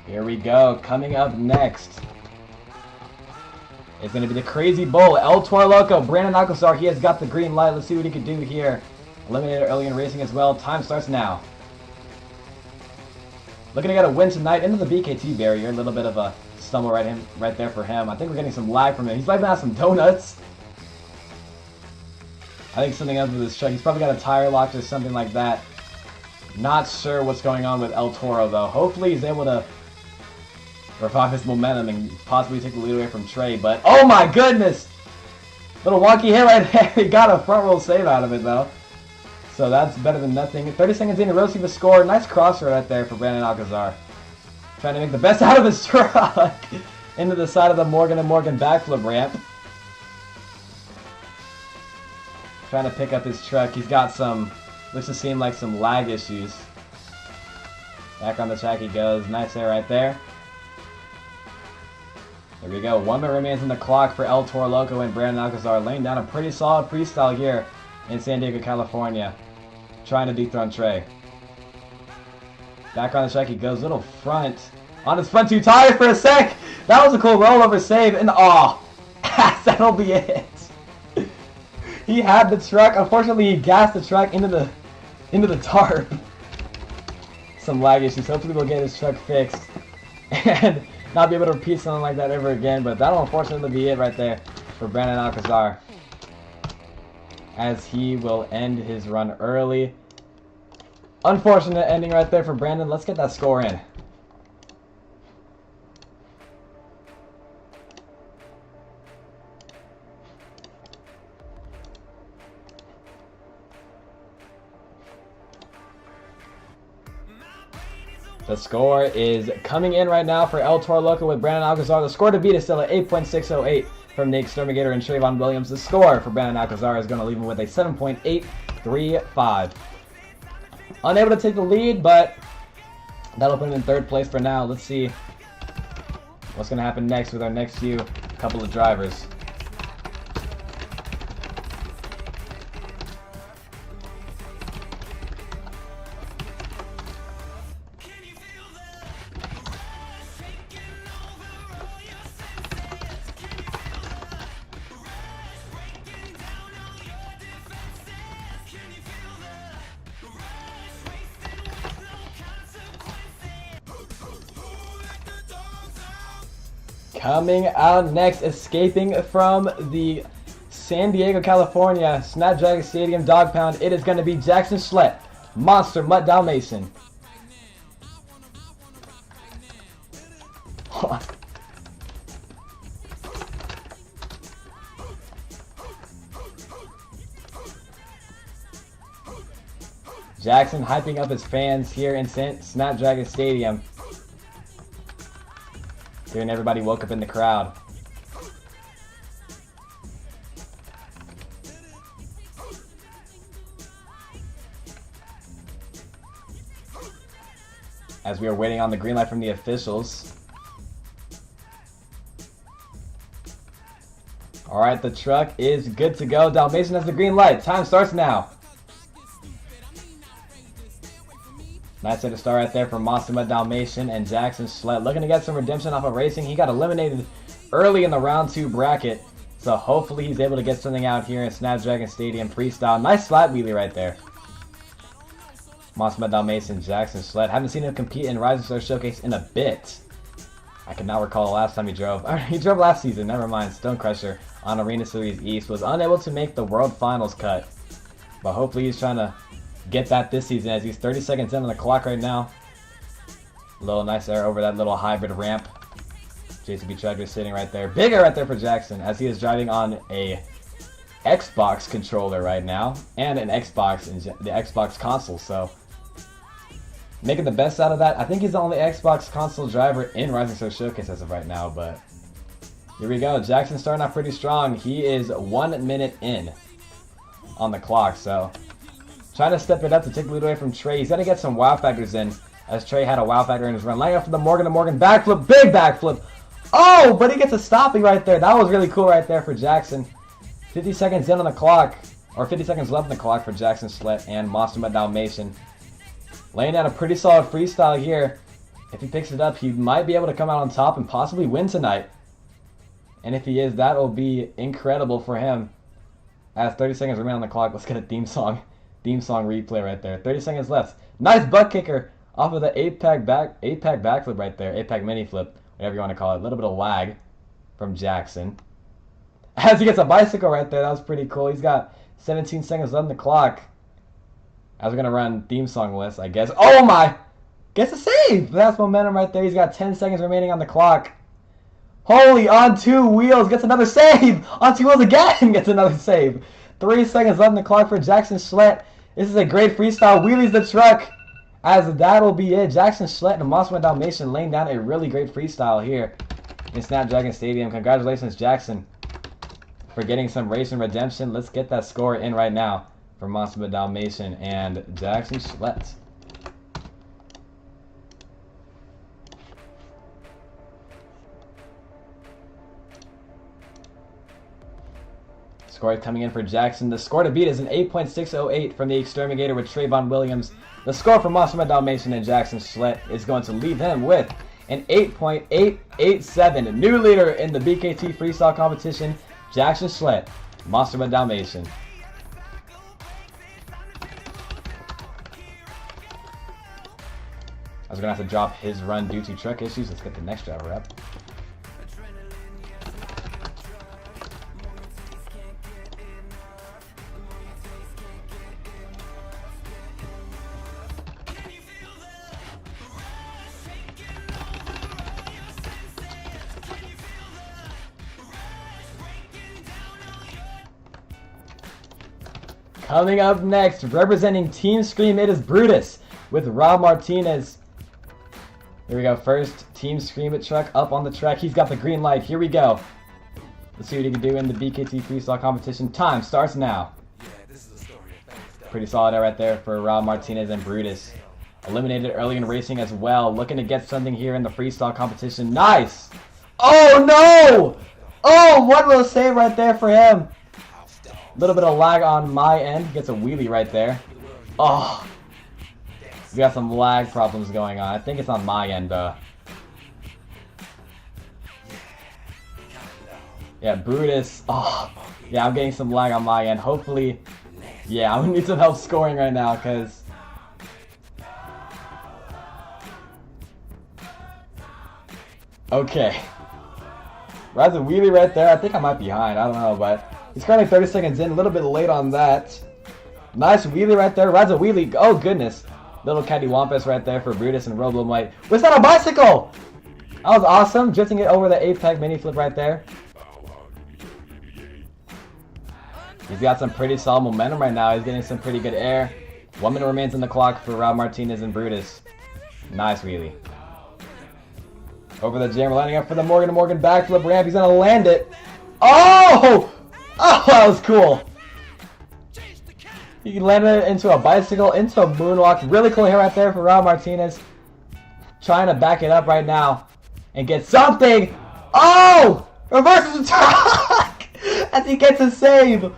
Here we go. Coming up next is going to be the Crazy Bull, El Toro Loco, Brandon Alcazar. He has got the green light. Let's see what he can do here. Eliminated early in racing as well. Time starts now. Looking to get a win tonight into the BKT barrier. A little bit of a stumble right there for him. I think we're getting some lag from him. He's leaving out some donuts. I think something else with his truck. He's probably got a tire lock or something like that. Not sure what's going on with El Toro though. Hopefully he's able to revive his momentum and possibly take the lead away from Trey, but oh my goodness! Little wonky hit right there. He got a front roll save out of it though. So that's better than nothing. 30 seconds in, Rossi the score. Nice crosser right there for Brandon Alcazar. Trying to make the best out of his truck into the side of the Morgan & Morgan backflip ramp. Trying to pick up his truck. He's got some, looks to seem like some lag issues. Back on the track he goes. Nice there right there. There we go. 1 minute remains in the clock for El Toro Loco and Brandon Alcazar, laying down a pretty solid freestyle here in San Diego, California. Trying to dethrone Trey. Back on the track he goes. Little front. On his front two tires for a sec. That was a cool rollover save. And oh, that'll be it. He had the truck. Unfortunately, he gassed the truck into the tarp. Some lag issues. Hopefully we'll get his truck fixed. And not be able to repeat something like that ever again, but that'll unfortunately be it right there for Brandon Alcazar, as he will end his run early. Unfortunate ending right there for Brandon. Let's get that score in. The score is coming in right now for El Toro Loco with Brandon Alcazar. The score to beat is still at 8.608 from the Exterminator and Trayvon Williams. The score for Brandon Alcazar is going to leave him with a 7.835. Unable to take the lead, but that'll put him in third place for now. Let's see what's going to happen next with our next couple of drivers. Coming out next, escaping from the San Diego, California Snapdragon Stadium Dog Pound, it is going to be Jackson Schlett, Monster Mutt Dalmatian. Jackson hyping up his fans here in Snapdragon Stadium. Hearing everybody woke up in the crowd. As we are waiting on the green light from the officials. Alright, the truck is good to go. Dalmatian has the green light. Time starts now. Nice set to start right there for Monster Mutt Dalmatian and Jackson Schlett. Looking to get some redemption off of racing. He got eliminated early in the round 2 bracket. So hopefully he's able to get something out here in Snapdragon Stadium freestyle. Nice slap wheelie right there. Monster Mutt Dalmatian, Jackson Schlett. Haven't seen him compete in Rising Star Showcase in a bit. I cannot recall the last time he drove. He drove last season, never mind. Stone Crusher on Arena Series East. Was unable to make the World Finals cut. But hopefully he's trying to get that this season, as he's 30 seconds in on the clock right now. Little nice air over that little hybrid ramp. JCB Treasure sitting right there. Big air right there for Jackson as he is driving on a Xbox controller right now. And an Xbox in the Xbox console. So making the best out of that. I think he's the only Xbox console driver in Rising Star Showcase as of right now. But here we go. Jackson starting off pretty strong. He is 1 minute in on the clock. So trying to step it up to take the lead away from Trey. He's got to get some wow factors in, as Trey had a wow factor in his run. Lining up for the Morgan to Morgan backflip. Big backflip. Oh, but he gets a stopping right there. That was really cool right there for Jackson. 50 seconds in on the clock, or 50 seconds left on the clock for Jackson Schlett and Monster Dalmatian. Laying down a pretty solid freestyle here. If he picks it up, he might be able to come out on top and possibly win tonight. And if he is, that will be incredible for him. As 30 seconds remain on the clock, let's get a theme song replay right there. 30 seconds left. Nice butt kicker off of the 8-pack backflip right there. 8-pack mini flip, whatever you want to call it. A little bit of lag from Jackson. As he gets a bicycle right there, that was pretty cool. He's got 17 seconds left on the clock. As we're going to run theme song list, I guess. Oh my! Gets a save! That's momentum right there. He's got 10 seconds remaining on the clock. Holy, on 2 wheels, gets another save! On 2 wheels again, gets another save. 3 seconds left on the clock for Jackson Schlett. This is a great freestyle. Wheelies the truck. As that'll be it. Jackson Schlett and Monster Dalmatian laying down a really great freestyle here in Snapdragon Stadium. Congratulations, Jackson, for getting some racing redemption. Let's get that score in right now for Monster Dalmatian and Jackson Schlett. Score coming in for Jackson. The score to beat is an 8.608 from the Exterminator with Trayvon Williams. The score for Monster Dalmatian and Jackson Schlett is going to leave him with an 8.887. New leader in the BKT freestyle competition, Jackson Schlett, Monster Dalmatian. I was going to have to drop his run due to truck issues. Let's get the next driver up. Coming up next, representing Team Scream, it is Brutus with Rob Martinez. Here we go. First, Team Scream it truck up on the track. He's got the green light. Here we go. Let's see what he can do in the BKT freestyle competition. Time starts now. Pretty solid right there for Rob Martinez and Brutus. Eliminated early in racing as well. Looking to get something here in the freestyle competition. Nice! Oh no! Oh, what will save right there for him? A little bit of lag on my end. Gets a wheelie right there. Oh. We got some lag problems going on. I think it's on my end, though. Yeah, Brutus. Oh. Yeah, I'm getting some lag on my end. Hopefully. Yeah, I'm going to need some help scoring right now, because... Okay. Rides a wheelie right there. I think I might be behind. I don't know, but... He's currently 30 seconds in, a little bit late on that. Nice wheelie right there. Rides a wheelie. Oh, goodness. Little cattywampus right there for Brutus and Roblum White. Was that a bicycle? That was awesome. Drifting it over the 8-pack mini flip right there. He's got some pretty solid momentum right now. He's getting some pretty good air. 1 minute remains on the clock for Rob Martinez and Brutus. Nice wheelie. Over the jam, lining up for the Morgan to Morgan backflip ramp. He's going to land it. Oh! Oh, that was cool. He landed it into a bicycle, into a moonwalk. Really cool hit right there for Rob Martinez. Trying to back it up right now and get something. Oh! Reverses the truck as he gets a save.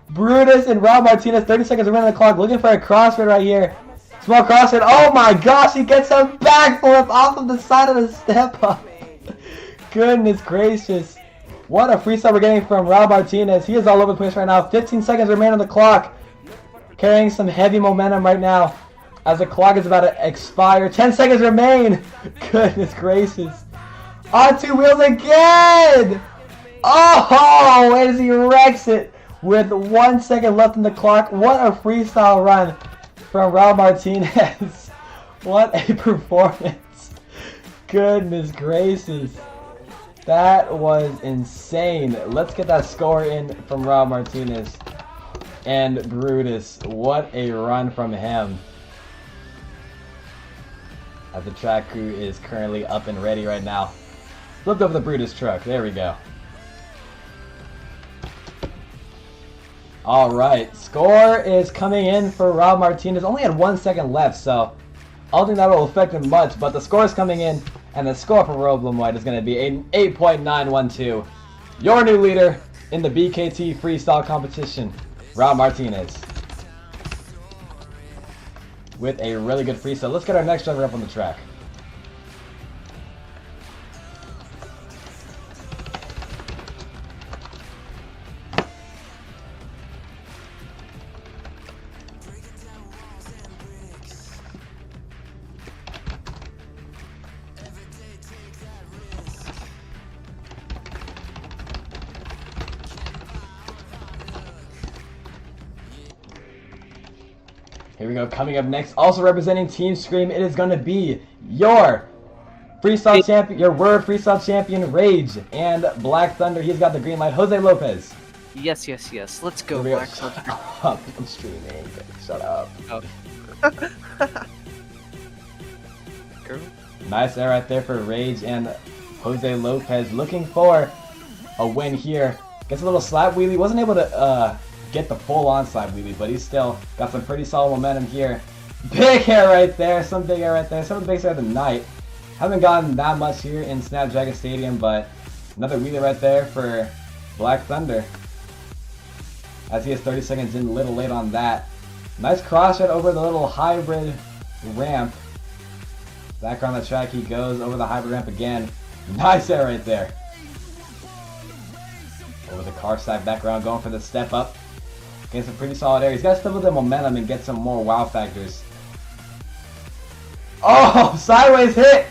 Brutus and Rob Martinez, 30 seconds remaining on the clock, looking for a crossfit right here. Small crossfit. Oh my gosh, he gets a backflip off of the side of the step up. Goodness gracious. What a freestyle we're getting from Rob Martinez. He is all over the place right now. 15 seconds remain on the clock. Carrying some heavy momentum right now as the clock is about to expire. 10 seconds remain. Goodness gracious. On 2 wheels again. Oh, as he wrecks it with 1 second left on the clock. What a freestyle run from Rob Martinez. What a performance. goodness gracious. That was insane. Let's get that score in from Rob Martinez. And Brutus, what a run from him. As the track crew is currently up and ready right now. Flipped over the Brutus truck. There we go. Alright, score is coming in for Rob Martinez. Only had 1 second left, so I don't think that will affect him much. But the score is coming in, and the score for Rob White is going to be an 8.912. Your new leader in the BKT freestyle competition, Rob Martinez. With a really good freestyle. Let's get our next driver up on the track. Here we go, coming up next, also representing Team Scream, it is going to be your freestyle champion, your Word freestyle champion, Rage, and Black Thunder. He's got the green light. Jose Lopez. Yes. Let's go, Here we go. Black Thunder. Shut up. I'm streaming. Shut up. Oh. Girl. Nice air right there for Rage and Jose Lopez. Looking for a win here. Gets a little slap wheelie. Wasn't able to get the full onside wheelie, but he's still got some pretty solid momentum here. Big hair right there, some big hair right there, some of the biggest hair of the night. Haven't gotten that much here in Snapdragon Stadium, but another wheelie right there for Black Thunder. As he is 30 seconds in, a little late on that. Nice cross shot over the little hybrid ramp. Back on the track he goes over the hybrid ramp again. Nice air right there. Over the car side background, going for the step up. Getting some pretty solid air. He's got to step with the momentum and get some more wow factors. Oh, sideways hit!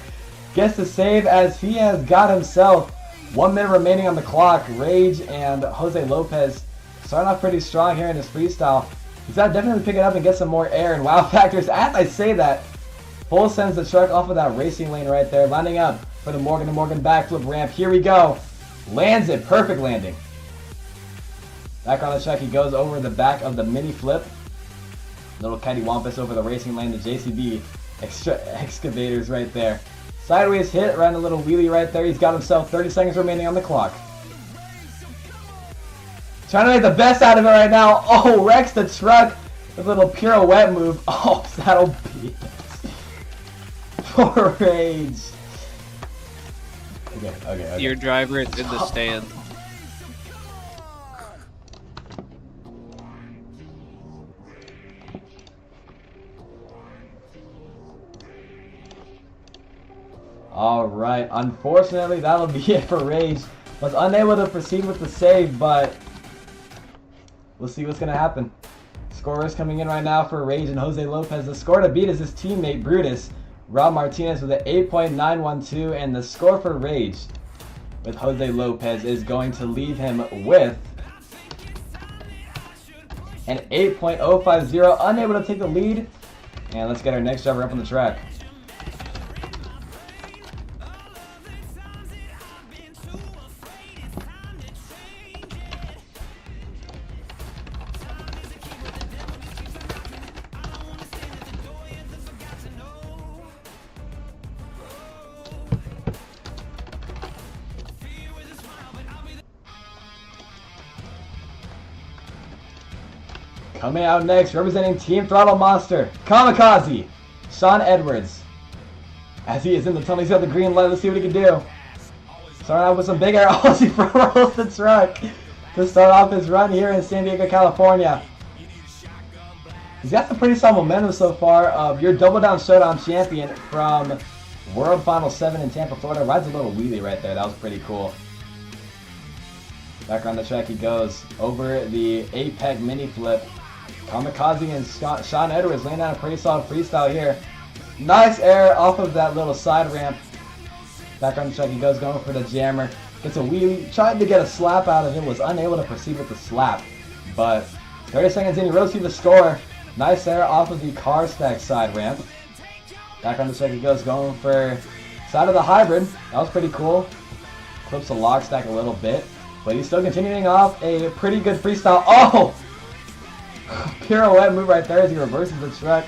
Gets the save as he has got himself 1 minute remaining on the clock. Rage and Jose Lopez starting off pretty strong here in this freestyle. He's got to definitely pick it up and get some more air and wow factors. As I say that, full sends the truck off of that racing lane right there, lining up for the Morgan to Morgan backflip ramp. Here we go. Lands it. Perfect landing. Back on the track, he goes over the back of the mini flip. Little cattywampus over the racing lane, the JCB excavators right there. Sideways hit, ran a little wheelie right there. He's got himself 30 seconds remaining on the clock. Trying to make the best out of it right now. Oh, wrecks the truck with a little pirouette move. Oh, that'll be poor Rage. Okay. Your driver in the stand. Alright, unfortunately that'll be it for Rage. Was unable to proceed with the save, but we'll see what's going to happen. Score is coming in right now for Rage and Jose Lopez. The score to beat is his teammate Brutus. Rob Martinez with an 8.912, and the score for Rage with Jose Lopez is going to leave him with an 8.050, unable to take the lead. And let's get our next driver up on the track. Coming out next, representing Team Throttle Monster, Kamikaze, Sean Edwards. As he is in the tunnel, he's got the green light. Let's see what he can do. Starting out with some big air. Oh, he front rolls the truck to start off his run here in San Diego, California. He's got some pretty solid momentum so far. Your Double Down Showdown champion from World Final 7 in Tampa, Florida. Rides a little wheelie right there. That was pretty cool. Back on the track he goes over the Apex mini flip. Kamikaze and Sean Edwards laying down a pretty solid freestyle here. Nice air off of that little side ramp. Back on the track he goes, going for the jammer. Gets a wheelie, tried to get a slap out of it, was unable to proceed with the slap. But 30 seconds in, he really see the score. Nice air off of the car stack side ramp. Back on the track he goes, going for Side of the hybrid. That was pretty cool. Clips the lock stack a little bit. But he's still continuing off a pretty good freestyle. Oh! Pirouette move right there as he reverses the truck.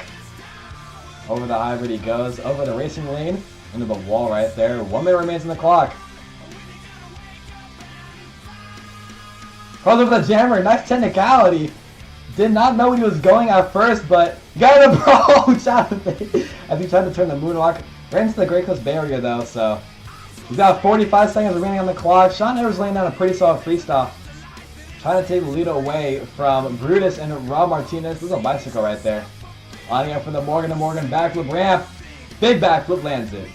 Over the hybrid he goes. Over the racing lane. Into the wall right there. 1 minute remains in the clock. Cross over the jammer. Nice technicality. Did not know where he was going at first, but got an approach out of it as he tried to turn the moonwalk. Ran into the Great Coast barrier though, so he's got 45 seconds remaining on the clock. Sean Edwards laying down a pretty solid freestyle. Trying to take the lead away from Brutus and Rob Martinez. This is a bicycle right there. Lining up for the Morgan to Morgan backflip ramp. Big backflip lands it.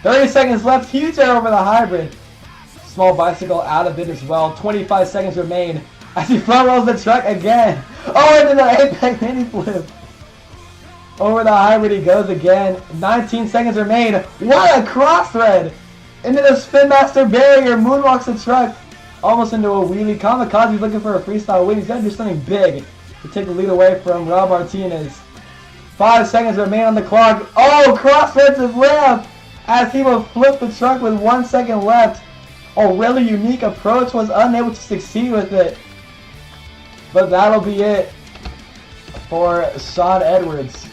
30 seconds left. Huge air over the hybrid. Small bicycle out of it as well. 25 seconds remain as he front rolls the truck again. Oh, into the apex mini flip. Over the hybrid he goes again. 19 seconds remain. What a cross thread! Into the Spin Master barrier. Moonwalks the truck. Almost into a wheelie. Kamikaze's looking for a freestyle win. He's got to do something big to take the lead away from Rob Martinez. 5 seconds remain on the clock. Oh, cross threads his ramp as he will flip the truck with 1 second left. A really unique approach, was unable to succeed with it. But that'll be it for Sean Edwards.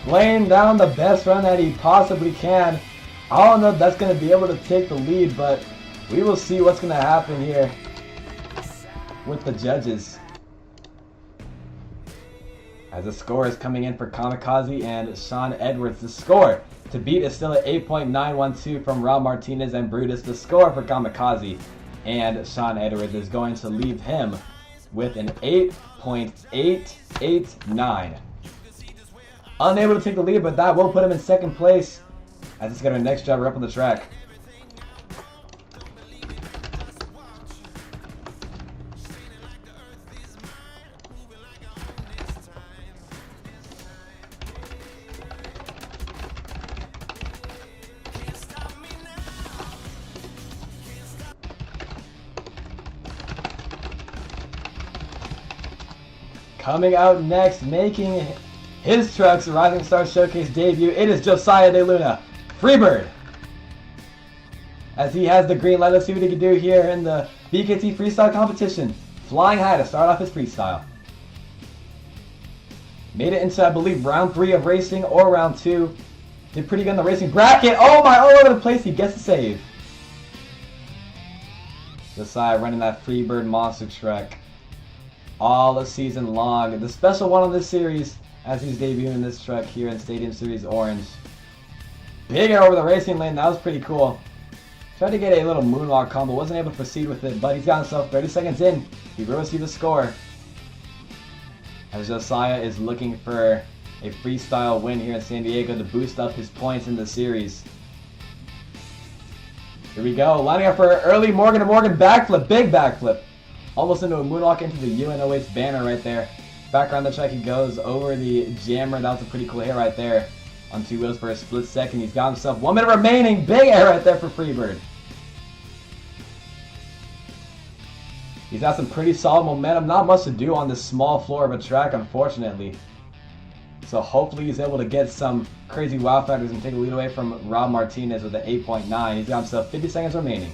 Laying down the best run that he possibly can. I don't know if that's going to be able to take the lead, but we will see what's going to happen here with the judges. As the score is coming in for Kamikaze and Sean Edwards. The score to beat is still at 8.912 from Rob Martinez and Brutus. The score for Kamikaze and Sean Edwards is going to leave him with an 8.889. Unable to take the lead, but that will put him in second place as he's got our next driver up on the track. Coming out next, making his truck's Rising Star Showcase debut, it is Josiah De Luna, Freebird. As he has the green light, let's see what he can do here in the BKT freestyle competition. Flying high to start off his freestyle. Made it into, I believe, round 3 of racing or round 2. Did pretty good in the racing bracket. Oh my, all over the place, he gets a save. Josiah running that Freebird monster truck all season long. The special one on this series as he's debuting this truck here in Stadium Series Orange. Big air over the racing lane, that was pretty cool. Tried to get a little moonwalk combo, wasn't able to proceed with it, but he's got himself 30 seconds in. He will see the score. As Josiah is looking for a freestyle win here in San Diego to boost up his points in the series. Here we go, lining up for an early Morgan to Morgan backflip, big backflip. Almost into a moonwalk into the UNOH banner right there. Back around the track he goes over the jammer. That was a pretty cool hit right there. On 2 wheels for a split second. He's got himself 1 minute remaining. Big air right there for Freebird. He's got some pretty solid momentum. Not much to do on this small floor of a track, unfortunately. So hopefully he's able to get some crazy wow factors and take a lead away from Rob Martinez with an 8.9. He's got himself 50 seconds remaining.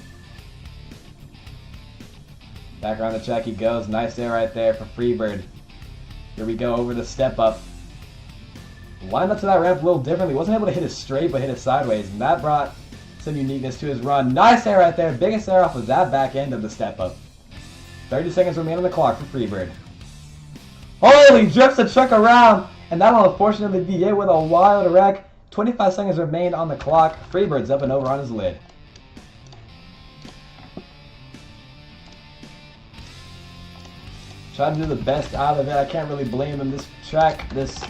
Back around the track he goes. Nice air right there for Freebird. Here we go over the step up. Lined up to that ramp a little differently. Wasn't able to hit it straight, but hit it sideways. And that brought some uniqueness to his run. Nice air right there. Biggest air off of that back end of the step up. 30 seconds remain on the clock for Freebird. Holy, drifts the truck around. And that'll unfortunately be it with a wild wreck. 25 seconds remain on the clock. Freebird's up and over on his lid. Try to do the best out of it. I can't really blame him. This track, this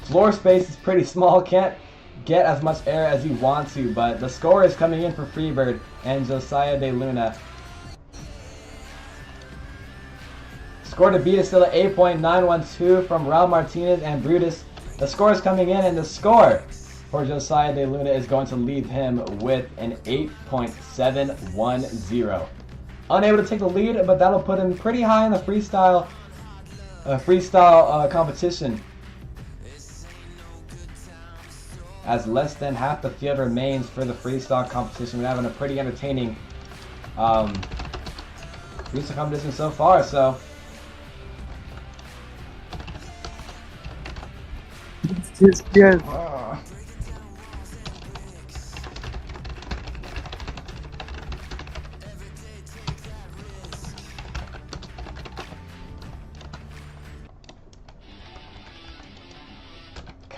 floor space is pretty small. Can't get as much air as you want to, but the score is coming in for Freebird and Josiah De Luna. Score to beat is still at 8.912 from Raul Martinez and Brutus. The score is coming in, and the score for Josiah De Luna is going to leave him with an 8.710. Unable to take the lead, but that'll put him pretty high in the freestyle competition. as less than half the field remains for the freestyle competition. We're having a pretty entertaining freestyle competition so far, so Yes.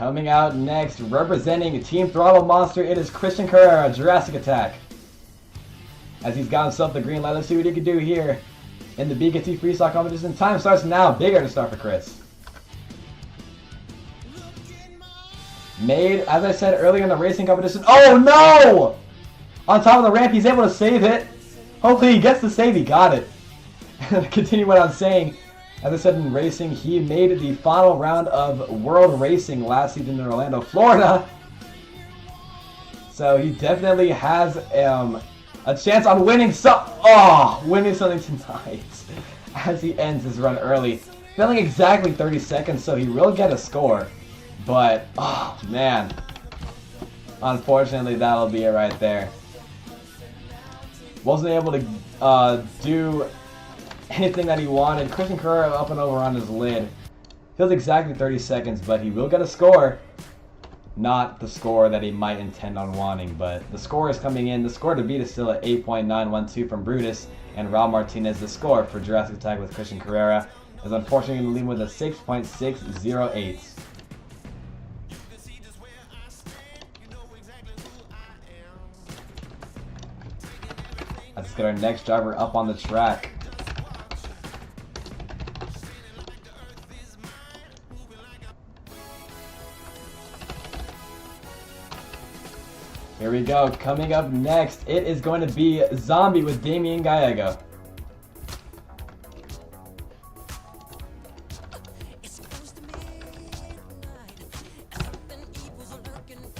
coming out next, representing Team Throttle Monster, it is Christian Carrera, Jurassic Attack. As he's got himself the green light, let's see what he can do here in the BKT freestyle competition. Time starts now. Big air to start for Chris. Made, as I said earlier in the racing competition. Oh no! On top of the ramp, he's able to save it. Hopefully he gets the save. He got it. Continue what I'm saying. As I said in racing, he made the final round of World Racing last season in Orlando, Florida. So he definitely has a chance on winning winning something tonight. As he ends his run early. Failing exactly 30 seconds, so he will get a score. But, oh man. Unfortunately, that'll be it right there. Wasn't able to do anything that he wanted. Christian Carrera up and over on his lid. Feels exactly 30 seconds, but he will get a score. Not the score that he might intend on wanting, but the score is coming in. The score to beat is still at 8.912 from Brutus and Raul Martinez. The score for Jurassic Attack with Christian Carrera is unfortunately going to leave with a 6.608. Let's get our next driver up on the track. Here we go. Coming up next, it is going to be Zombie with Damian Gallego.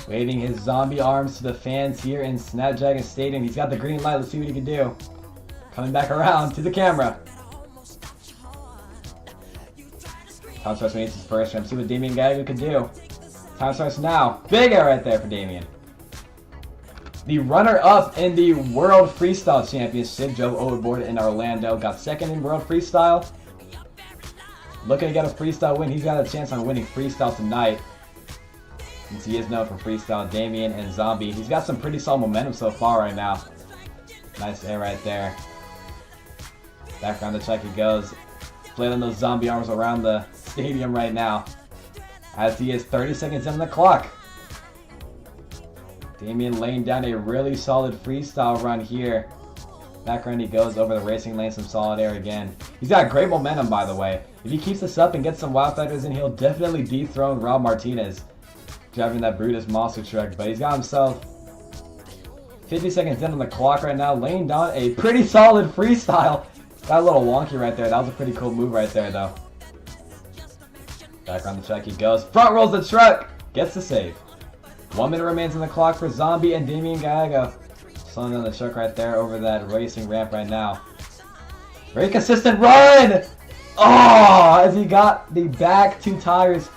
Waving his zombie arms to the fans here in Snapdragon Stadium. He's got the green light. Let's see what he can do. Coming back around to the camera. Time starts when he hits his first jump. See what Damian Gallego can do. Time starts now. Big air right there for Damian. The runner-up in the World Freestyle Championship, Joe Overboard in Orlando, got second in World Freestyle. Looking to get a freestyle win. He's got a chance on winning freestyle tonight, since he is known for freestyle. Damian and Zombie. He's got some pretty solid momentum so far right now. Nice air right there. Back around the check he goes. Flailing those zombie arms around the stadium right now, as he is 30 seconds in the clock. Damian laying down a really solid freestyle run here. Back around he goes over the racing lane, some solid air again. He's got great momentum, by the way. If he keeps this up and gets some wild factors in, he'll definitely dethrone Raul Martinez, driving that Brutus monster truck. But he's got himself 50 seconds in on the clock right now, laying down a pretty solid freestyle. Got a little wonky right there. That was a pretty cool move right there, though. Back around the track he goes. Front rolls the truck. Gets the save. 1 minute remains on the clock for Zombie and Damian Gallego. Slowing down the truck right there over that racing ramp right now. Very consistent run! Oh, as he got the back two tires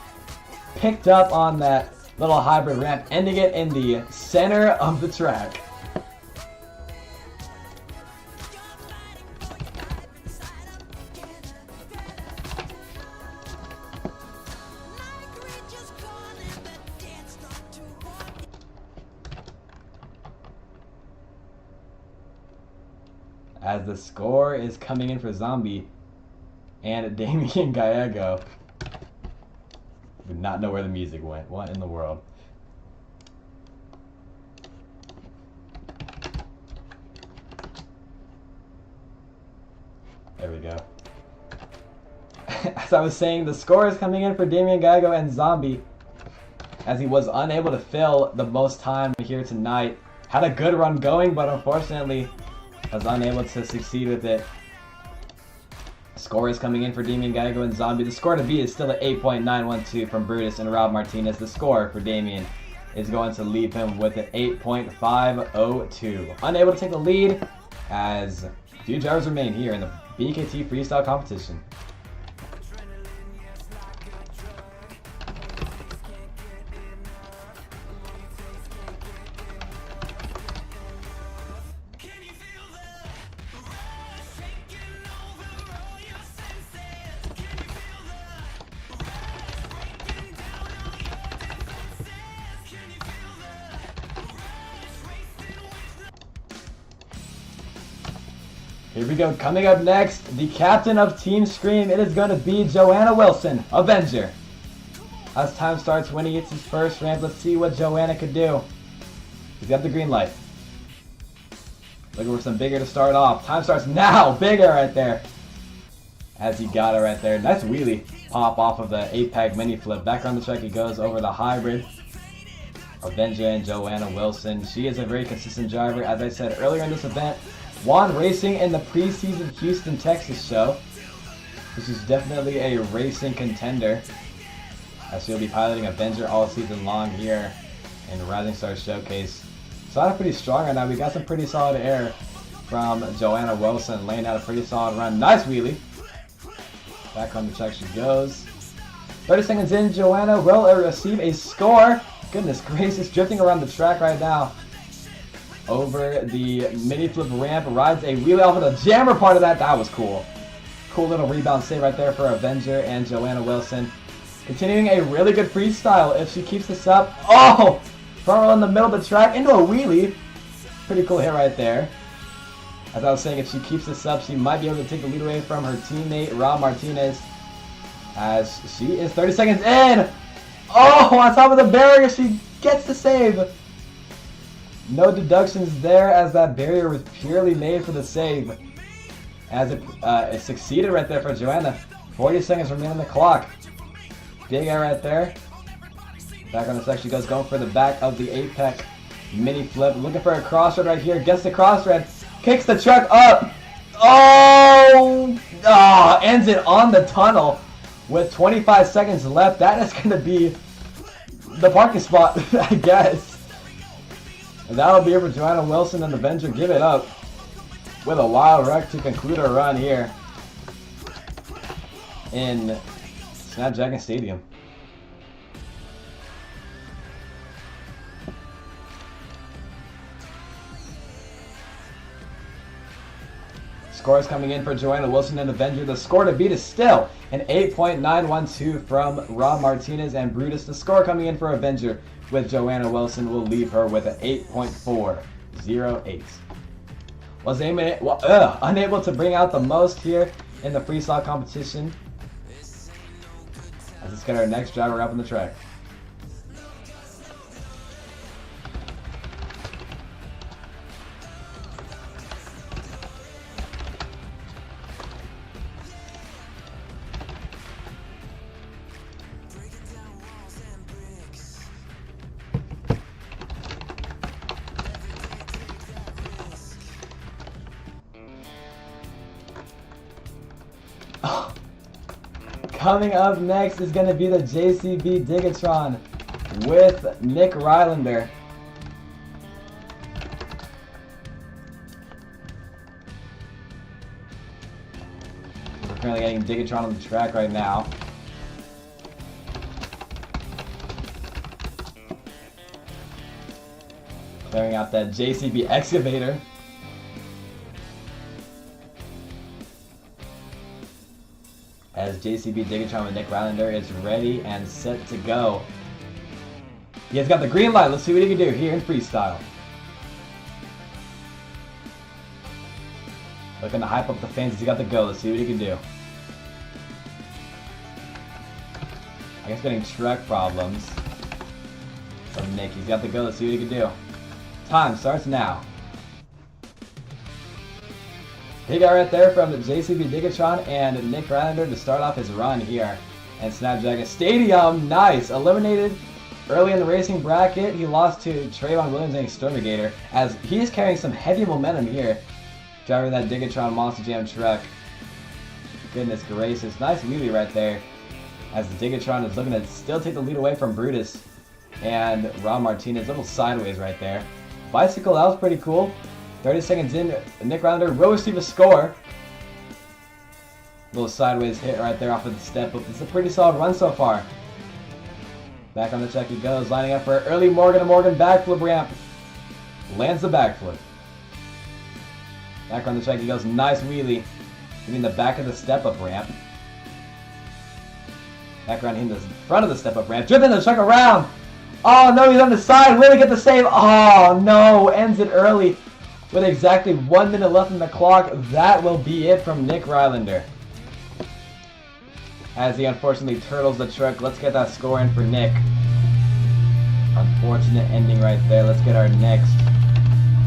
picked up on that little hybrid ramp, ending it in the center of the track. As the score is coming in for Zombie and Damian Gallego. Do not know where the music went. What in the world? There we go. As I was saying, the score is coming in for Damian Gallego and Zombie, as he was unable to fill the most time here tonight. Had a good run going, but unfortunately was unable to succeed with it. Score is coming in for Damian Gallego and Zombie. The score to beat is still at 8.912 from Brutus and Raul Martinez. The score for Damian is going to leave him with an 8.502. Unable to take the lead, as few drivers remain here in the BKT freestyle competition. Here we go. Coming up next, the captain of Team Scream. It is going to be Joanna Wilson, Avenger. As time starts when he gets his first ramp, let's see what Joanna could do. He's got the green light. Looking for some bigger to start off. Time starts now. Bigger right there. As he got it right there. Nice wheelie pop off of the 8-pack mini flip. Back on the track he goes over the hybrid. Avenger and Joanna Wilson. She is a very consistent driver. As I said earlier in this event, won racing in the preseason Houston, Texas show. This is definitely a racing contender, as she'll be piloting Avenger all season long here in Rising Stars Showcase. Started pretty strong right now. We got some pretty solid air from Joanna Wilson, laying out a pretty solid run. Nice wheelie. Back on the track she goes. 30 seconds in, Joanna will receive a score. Goodness gracious, drifting around the track right now. Over the mini flip ramp, rides a wheelie off of the jammer part of that. That was cool. Cool little rebound save right there for Avenger and Joanna Wilson. Continuing a really good freestyle if she keeps this up. Oh! Front roll in the middle of the track into a wheelie. Pretty cool hit right there. As I was saying, if she keeps this up, she might be able to take the lead away from her teammate, Rob Martinez. As she is 30 seconds in. Oh, on top of the barrier, she gets the save. No deductions there, as that barrier was purely made for the save. As it succeeded right there for Joanna. 40 seconds remain on the clock. Big air right there. Back on the track she goes, going for the back of the 8-pack mini flip. Looking for a crossroad right here. Gets the crossroad. Kicks the truck up. Oh! Ends it on the tunnel with 25 seconds left. That is going to be the parking spot, I guess. And that'll be it for Joanna Wilson and Avenger. Give it up with a wild wreck to conclude her run here in Snapdragon Stadium. Scores coming in for Joanna Wilson and Avenger. The score to beat is still an 8.912 from Rob Martinez and Brutus. The score coming in for Avenger with Joanna Wilson will leave her with an 8.408. Was unable to bring out the most here in the freestyle competition. Let's get our next driver up on the track. Coming up next is going to be the JCB Digatron with Nick Rylander. We're currently getting Digatron on the track right now. Clearing out that JCB excavator. As JCB Digatron with Nick Rylander is ready and set to go. He has got the green light. Let's see what he can do here in freestyle. Looking to hype up the fans as he got the go. Let's see what he can do. I guess getting truck problems from Nick. He's got the go. Let's see what he can do. Time starts now. Big guy right there from JCB Digatron and Nick Rylander to start off his run here in Snapdragon Stadium. Nice. Eliminated early in the racing bracket. He lost to Trayvon Williams and Exterminator, as he is carrying some heavy momentum here, driving that Digatron Monster Jam truck. Goodness gracious. Nice wheelie right there, as the Digatron is looking to still take the lead away from Brutus and Rob Martinez. A little sideways right there. Bicycle, that was pretty cool. 30 seconds in, Nick Rylander will receive a score. Little sideways hit right there off of the step up. It's a pretty solid run so far. Back on the track he goes, lining up for an early Morgan to Morgan backflip ramp. Lands the backflip. Back on the track he goes, nice wheelie. Getting the back of the step up ramp. Back around in the front of the step up ramp. Drifting the truck around. Oh no, he's on the side. Will he get the save? Oh no, ends it early with exactly 1 minute left on the clock. That will be it from Nick Rylander. As he unfortunately turtles the truck. Let's get that score in for Nick. Unfortunate ending right there. Let's get our next,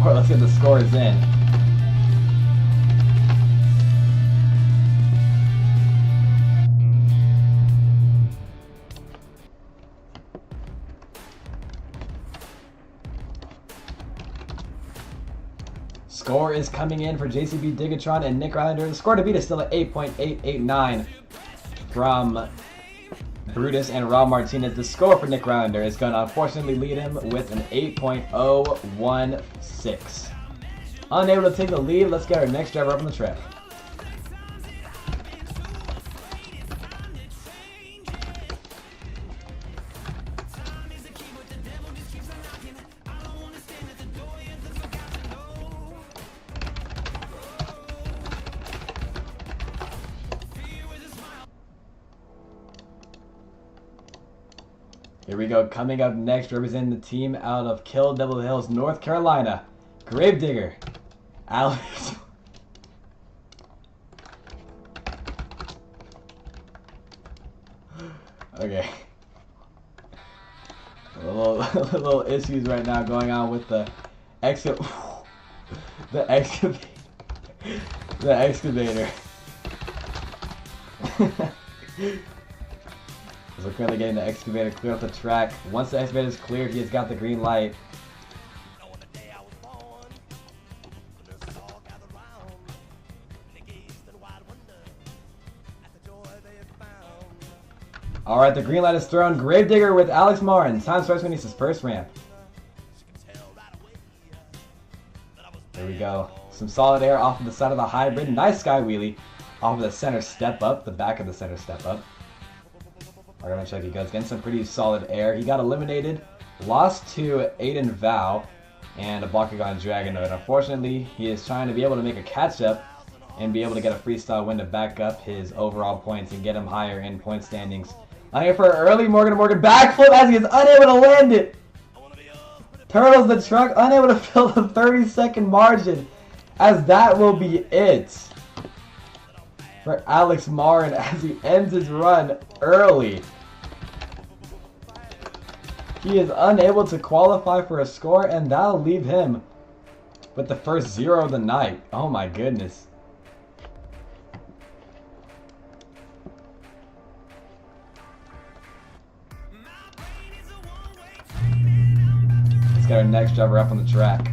or let's get the scores in. Score is coming in for JCB Digatron and Nick Rylander. The score to beat is still at 8.889 from Brutus and Rob Martinez. The score for Nick Rylander is going to unfortunately lead him with an 8.016. Unable to take the lead, let's get our next driver up on the track. Here we go, coming up next, representing the team out of Kill Devil Hills, North Carolina, Gravedigger, Alex. Okay. Little issues right now going on with the the excavator. So we're currently getting the excavator clear off the track. Once the excavator is cleared, he has got the green light. Alright, the green light is thrown. Gravedigger with Alex Martin. Time starts when he's his first ramp. There we go. Some solid air off of the side of the hybrid. Nice sky wheelie off of the center step up. The back of the center step up. We're gonna check he goes. Getting some pretty solid air. He got eliminated. Lost to Aiden Vow and a Bakugan Dragonoid. Unfortunately, he is trying to be able to make a catch up and be able to get a freestyle win to back up his overall points and get him higher in point standings. I'm here for an early Morgan backflip as he is unable to land it. Turtles the truck, unable to fill the 30-second margin, as that will be it for Alex Marin as he ends his run early. He is unable to qualify for a score, and that'll leave him with the first 0 of the night. Oh my goodness. Let's get our next driver up on the track.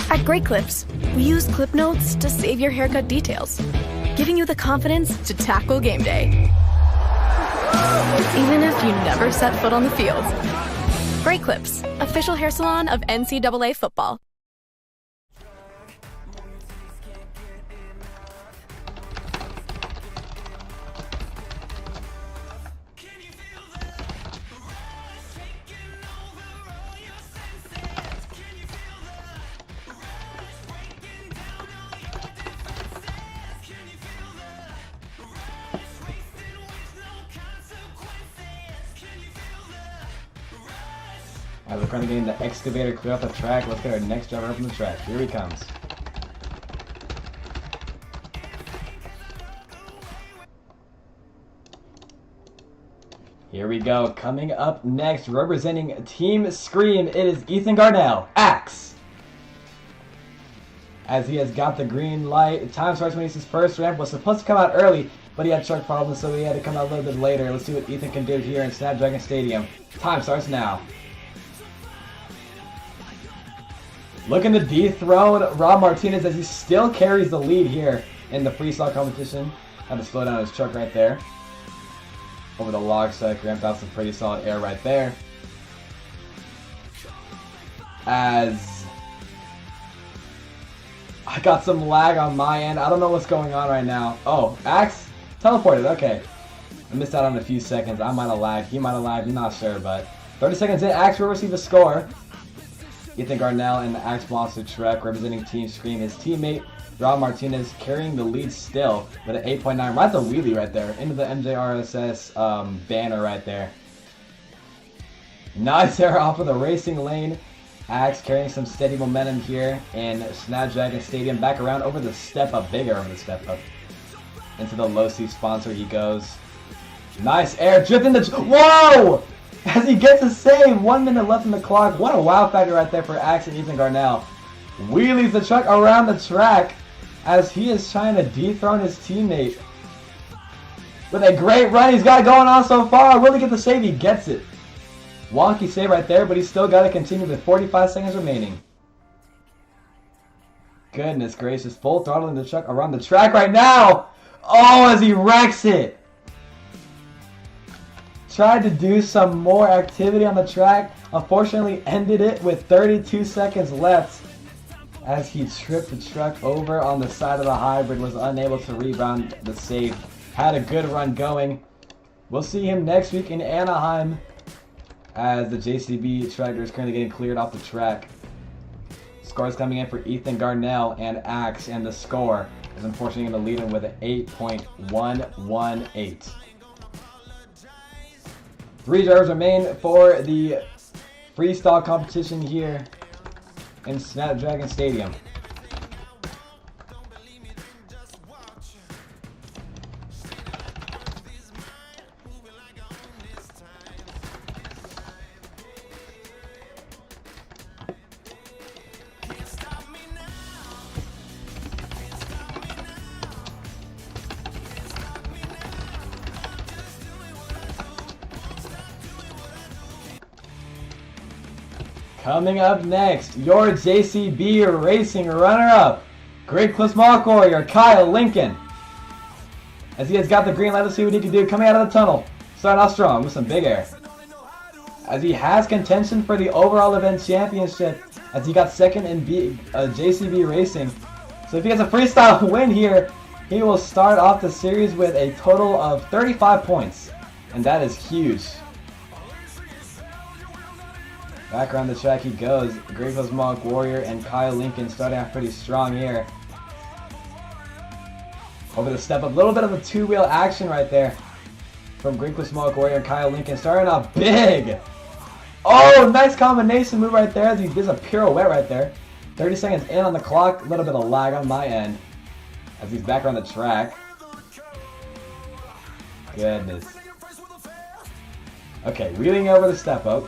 At Great Clips, we use clip notes to save your haircut details, giving you the confidence to tackle game day, even if you never set foot on the field. Great Clips, official hair salon of NCAA football. Alright, we're currently getting the excavator clear off the track. Let's get our next driver up on the track. Here he comes. Here we go. Coming up next, representing Team Scream, it is Ethan Garnell, Axe. As he has got the green light. Time starts when he's his first ramp. Was supposed to come out early, but he had truck problems, so he had to come out a little bit later. Let's see what Ethan can do here in Snapdragon Stadium. Time starts now. Looking to dethrone Rob Martinez as he still carries the lead here in the freestyle competition. Had to slow down his truck right there. Over the log side, ramped out some pretty solid air right there. As I got some lag on my end. I don't know what's going on right now. Oh, Axe teleported. Okay. I missed out on a few seconds. I might have lagged. He might have lagged. I'm not sure, but 30 seconds in, Axe will receive the score. Ethan Garnell and the Axe Monster truck representing Team Scream. His teammate, Rob Martinez, carrying the lead still with an 8.9. Right the wheelie right there. Into the MJRSS banner right there. Nice air off of the racing lane. Axe carrying some steady momentum here in Snapdragon Stadium. Back around over the step up, bigger over the step up. Into the low C sponsor he goes. Nice air drift in the... Whoa! As he gets a save, 1 minute left in the clock. What a wow factor right there for Axe and Ethan Garnell. Wheelies the truck around the track as he is trying to dethrone his teammate. With a great run, he's got it going on so far. Will he get the save? He gets it. Wonky save right there, but he's still got to continue with 45 seconds remaining. Goodness gracious, full throttle in the truck around the track right now. Oh, as he wrecks it. Tried to do some more activity on the track. Unfortunately, ended it with 32 seconds left as he tripped the truck over on the side of the hybrid. Was unable to rebound the save. Had a good run going. We'll see him next week in Anaheim as the JCB tractor is currently getting cleared off the track. Scores coming in for Ethan Garnell and Axe, and the score is unfortunately going to lead him with an 8.118. 3 drivers remain for the freestyle competition here in Snapdragon Stadium. Coming up next, your JCB Racing runner-up, Great Clips Mark Warrior, Kyle Lincoln. As he has got the green light, let's see what he can do coming out of the tunnel. Starting off strong with some big air. As he has contention for the overall event championship, as he got second in JCB Racing. So if he gets a freestyle win here, he will start off the series with a total of 35 points. And that is huge. Back around the track he goes. Great Clips Monk Warrior and Kyle Lincoln starting off pretty strong here. Over the step up, a little bit of a two-wheel action right there from Great Clips Monk Warrior and Kyle Lincoln starting off big. Oh, nice combination move right there as he does a pirouette right there. 30 seconds in on the clock, a little bit of lag on my end as he's back around the track. Goodness. Okay, wheeling over the step up.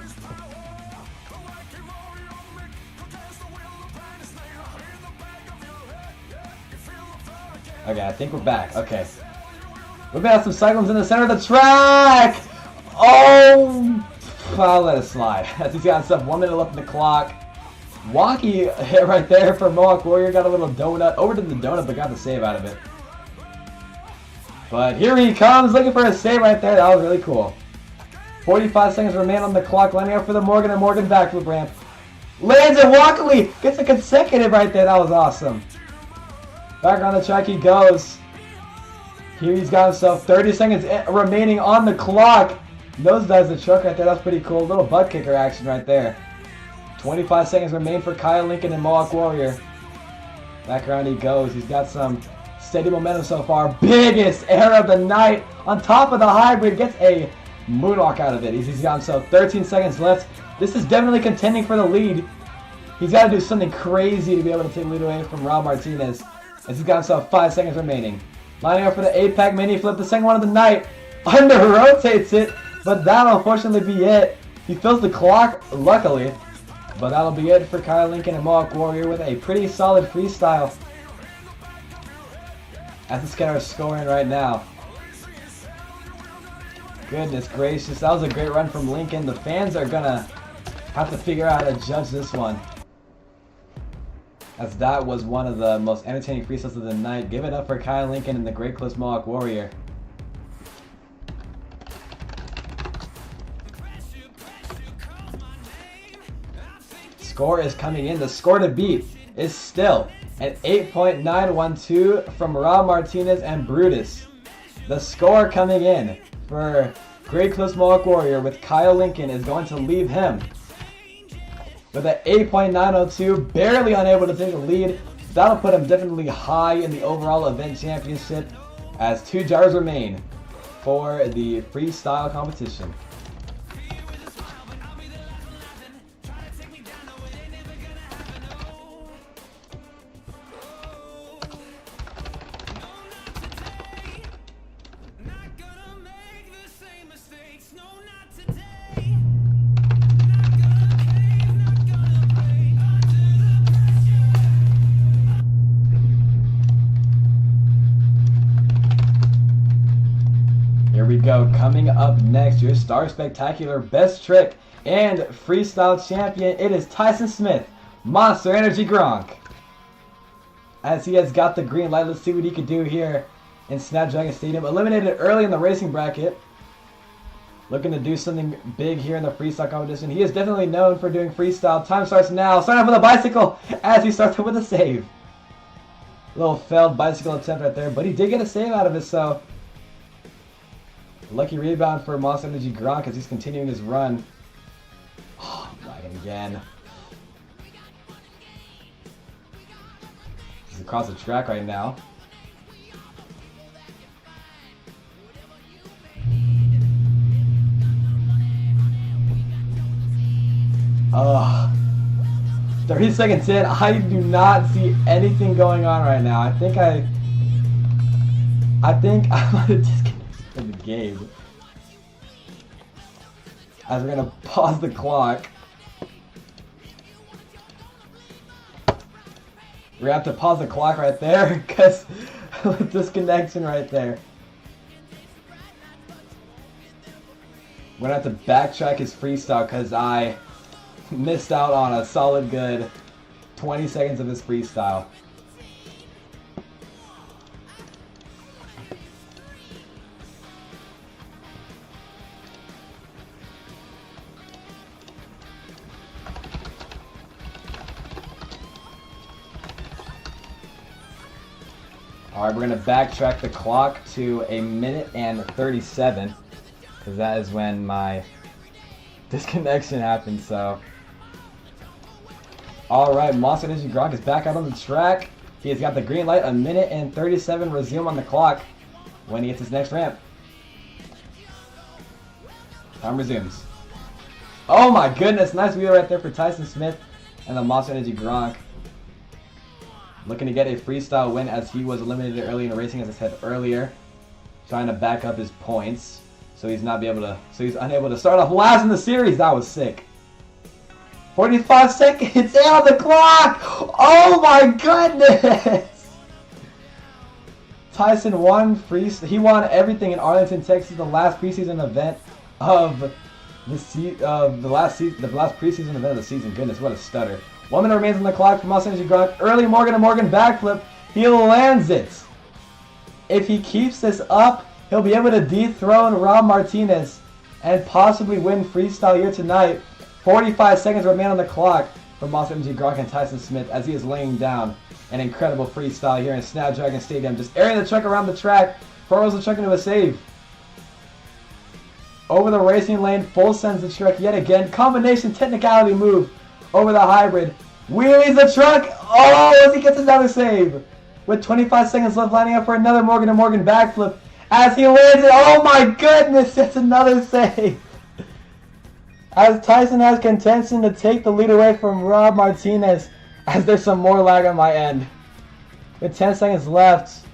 Okay, I think we're back. Okay. We're gonna have some cyclones in the center of the track! Oh! I'll let it slide. As he's got himself 1 minute left in the clock. Wonky hit right there for Mohawk Warrior. Got a little donut. Over to the donut, but got the save out of it. But here he comes, looking for a save right there. That was really cool. 45 seconds remain on the clock. Lining up for the Morgan and Morgan backflip ramp. Lands it walkily! Gets a consecutive right there. That was awesome. Back on the track he goes. Here he's got himself 30 seconds remaining on the clock. Nosedives the truck right there. That's pretty cool. Little butt kicker action right there. 25 seconds remain for Kyle Lincoln and Mohawk Warrior. Back around he goes. He's got some steady momentum so far. Biggest air of the night on top of the hybrid. Gets a moonwalk out of it. He's got himself 13 seconds left. This is definitely contending for the lead. He's got to do something crazy to be able to take the lead away from Rob Martinez. As he's got himself 5 seconds remaining. Lining up for the APAC mini flip, the second one of the night. Under rotates it, but that'll unfortunately be it. He fills the clock, luckily. But that'll be it for Kyle Lincoln and Mohawk Warrior with a pretty solid freestyle. As the scanner is scoring right now. Goodness gracious, that was a great run from Lincoln. The fans are gonna have to figure out how to judge this one, as that was one of the most entertaining freestyles of the night. Give it up for Kyle Lincoln and the Great Clips Mohawk Warrior. Score is coming in. The score to beat is still an 8.912 from Rob Martinez and Brutus. The score coming in for Great Clips Mohawk Warrior with Kyle Lincoln is going to leave him with an 8.902, barely unable to take the lead. That'll put him definitely high in the overall event championship as 2 jars remain for the freestyle competition. coming up next, your Star Spectacular Best Trick and Freestyle Champion, it is Tyson Smith, Monster Energy Gronk. As he has got the green light, let's see what he can do here in Snapdragon Stadium. Eliminated early in the racing bracket. Looking to do something big here in the freestyle competition. He is definitely known for doing freestyle. Time starts now. Starting off with a bicycle as he starts with a save. Little failed bicycle attempt right there, but he did get a save out of it, so lucky rebound for Monster Energy Gronk as he's continuing his run. Oh, lagging again. He's across the track right now. Ugh. 30 seconds in, I do not see anything going on right now. I think I might have disconnected from the game. As we're gonna pause the clock. We're gonna have to pause the clock right there because disconnection right there. We're gonna have to backtrack his freestyle because I missed out on a solid good 20 seconds of his freestyle. Alright, we're going to backtrack the clock to 1:37 because that is when my disconnection happened, so. Alright, Monster Energy Gronk is back out on the track. He has got the green light, 1:37 resume on the clock when he hits his next ramp. Time resumes. Oh my goodness, nice wheel right there for Tyson Smith and the Monster Energy Gronk. Looking to get a freestyle win as he was eliminated early in the racing, as I said earlier. Trying to back up his points so he's unable to start off last in the series. That was sick. 45 seconds on the clock! Oh my goodness! Tyson won he won everything in Arlington, Texas, the last preseason event of the last preseason event of the season. Goodness, what a stutter. 1 minute remains on the clock for Monster Energy Gronk. Early Morgan to Morgan backflip. He lands it. If he keeps this up, he'll be able to dethrone Rob Martinez and possibly win freestyle here tonight. 45 seconds remain on the clock for Monster Energy Gronk and Tyson Smith as he is laying down an incredible freestyle here in Snapdragon Stadium. Just airing the truck around the track. Furrows the truck into a save. Over the racing lane, full sends the truck yet again. Combination technicality move over the hybrid. Wheelies the truck. Oh, as he gets another save. With 25 seconds left, lining up for another Morgan to Morgan backflip. As he lands it. Oh my goodness, it's another save. As Tyson has contention to take the lead away from Rob Martinez, as there's some more lag on my end. With 10 seconds left.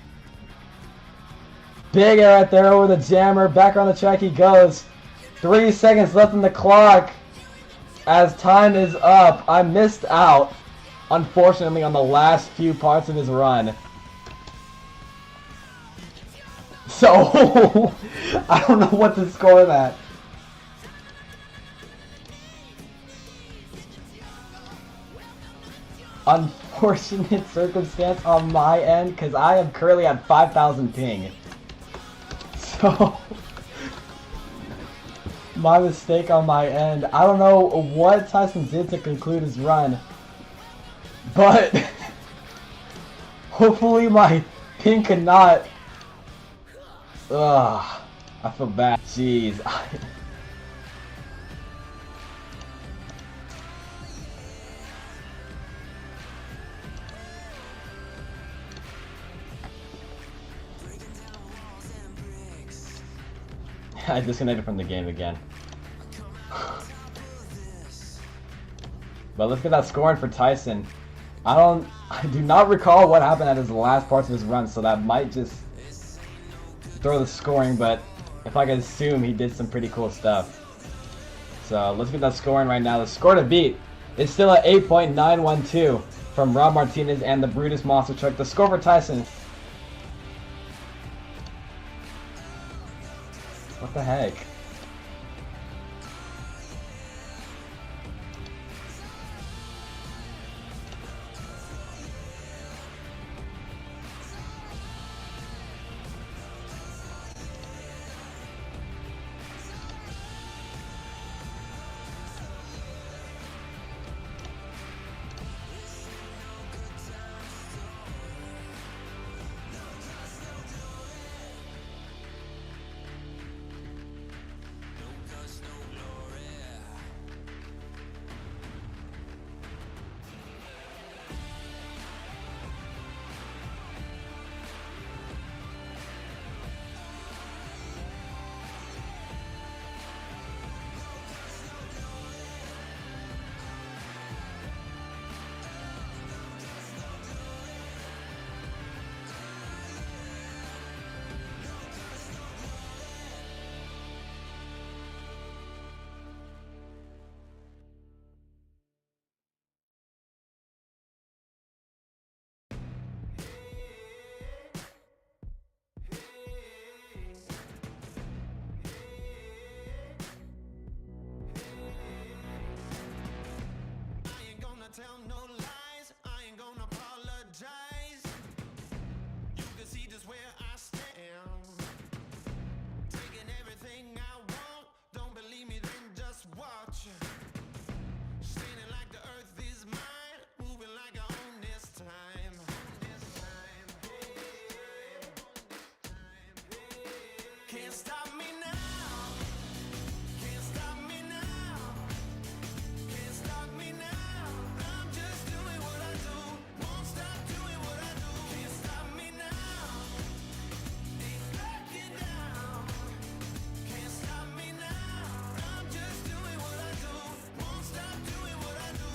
Big air right there over the jammer. Back on the track he goes. 3 seconds left on the clock. As time is up, I missed out, unfortunately, on the last few parts of his run. So, I don't know what to score that. Unfortunate circumstance on my end, because I am currently at 5,000 ping. So, my mistake on my end. I don't know what Tyson did to conclude his run, but hopefully my ping could not. Ugh, I feel bad. Jeez. I disconnected from the game again. But let's get that scoring for Tyson. I do not recall what happened at his last parts of his run, so that might just throw the scoring, but if I can assume, he did some pretty cool stuff. So let's get that scoring right now. The score to beat is still at 8.912 from Rob Martinez and the Brutus Monster Truck. The score for Tyson. What What the heck? I ain't gonna tell no lies, I ain't gonna apologize. You can see just where I stand. Taking everything I want, don't believe me, then just watch. Standing like the earth is mine, moving like I own this time. Can't stop me now, can't stop me now. Can't stop me now. I'm just doing what I do. Won't stop doing what I do. Can't stop me now. Ain't backing down. Can't stop me now. I'm just doing what I do. Won't stop doing what I do.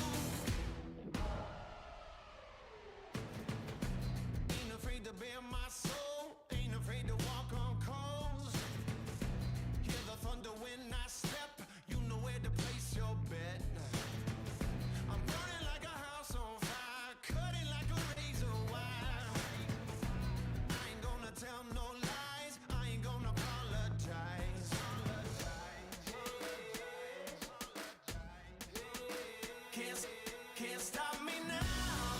Ain't afraid to bare my soul. Ain't afraid to walk on coals. Hear the thunder when I step. You know where to place your bet. I'm burning like a house on fire, cutting like a razor wire. I ain't gonna tell no lies, I ain't gonna apologize. Can't stop me now.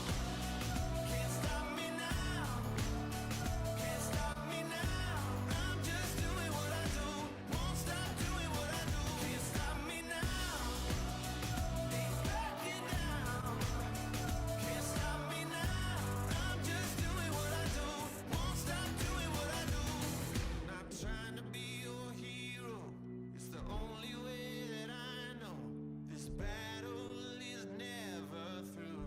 Can't stop me now. Can't stop me now. I'm just doing what I do. Won't stop doing what I do. Can't stop me now. Ain't backing down. Can't stop me now. I'm just doing what I do. Won't stop doing what I do. Not trying to be your hero. It's the only way that I know. This battle is never through.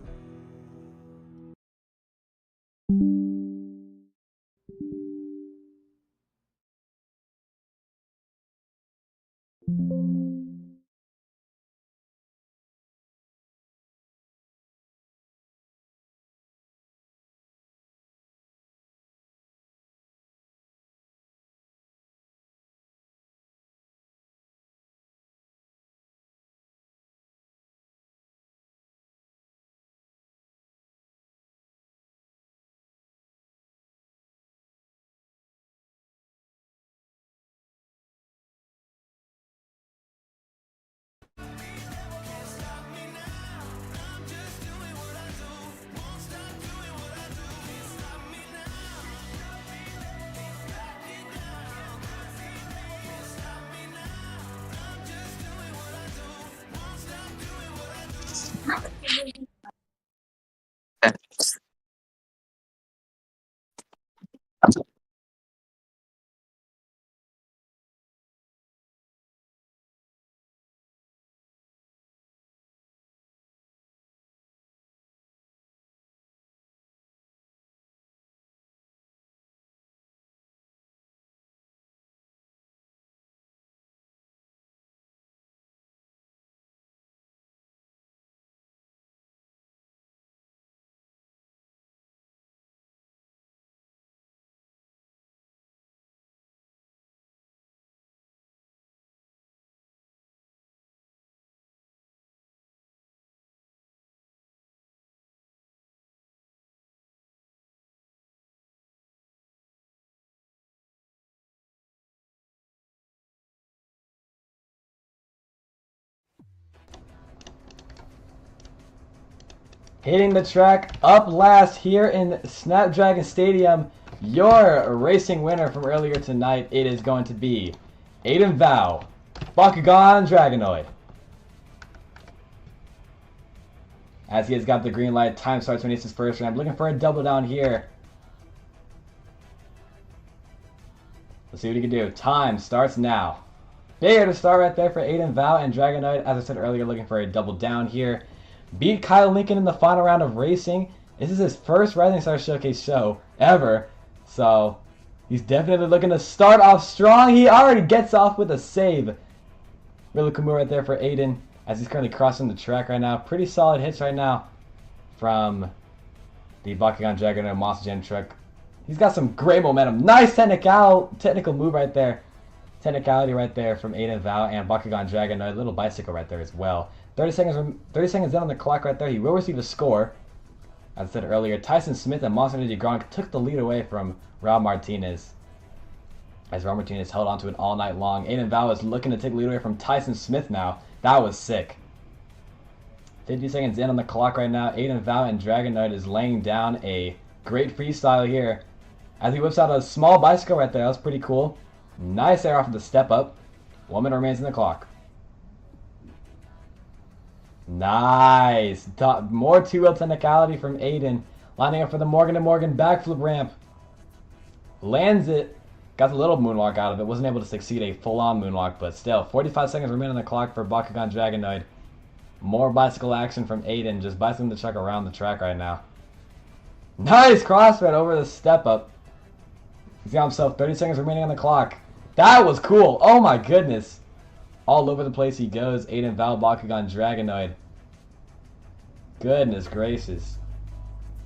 Hitting the track up last here in Snapdragon Stadium. Your racing winner from earlier tonight, it is going to be Aiden Val, Bakugan Dragonoid. As he has got the green light, time starts when he's his first ramp. Looking for a double down here. Let's see what he can do. Time starts now. Bigger to start right there for Aiden Val and Dragonoid. As I said earlier, looking for a double down here. Beat Kyle Lincoln in the final round of racing. This is his first Rising Star Showcase show ever. So he's definitely looking to start off strong. He already gets off with a save. Really cool move right there for Aiden as he's currently crossing the track right now. Pretty solid hits right now from the Bakugan Dragonoid Monster Jam truck. He's got some great momentum. Nice technical move right there. Technicality right there from Aiden Val and Bakugan Dragonoid. Little bicycle right there as well. 30 seconds in on the clock right there. He will receive a score. As I said earlier, Tyson Smith and Monster Energy Gronk took the lead away from Rob Martinez. As Rob Martinez held on to it all night long. Aiden Val is looking to take the lead away from Tyson Smith now. That was sick. 50 seconds in on the clock right now. Aiden Val and Dragonoid is laying down a great freestyle here. As he whips out a small bicycle right there. That was pretty cool. Nice air off of the step up. 1 minute remains in the clock. Nice. More two-wheel technicality from Aiden. Lining up for the Morgan & Morgan backflip ramp. Lands it. Got a little moonwalk out of it. Wasn't able to succeed a full-on moonwalk, but still. 45 seconds remain on the clock for Bakugan Dragonoid. More bicycle action from Aiden. Just bicycling the truck around the track right now. Nice crossfit over the step up. He's got himself 30 seconds remaining on the clock. That was cool. Oh my goodness. All over the place he goes. Aiden Val, Bakugan Dragonoid. Goodness gracious.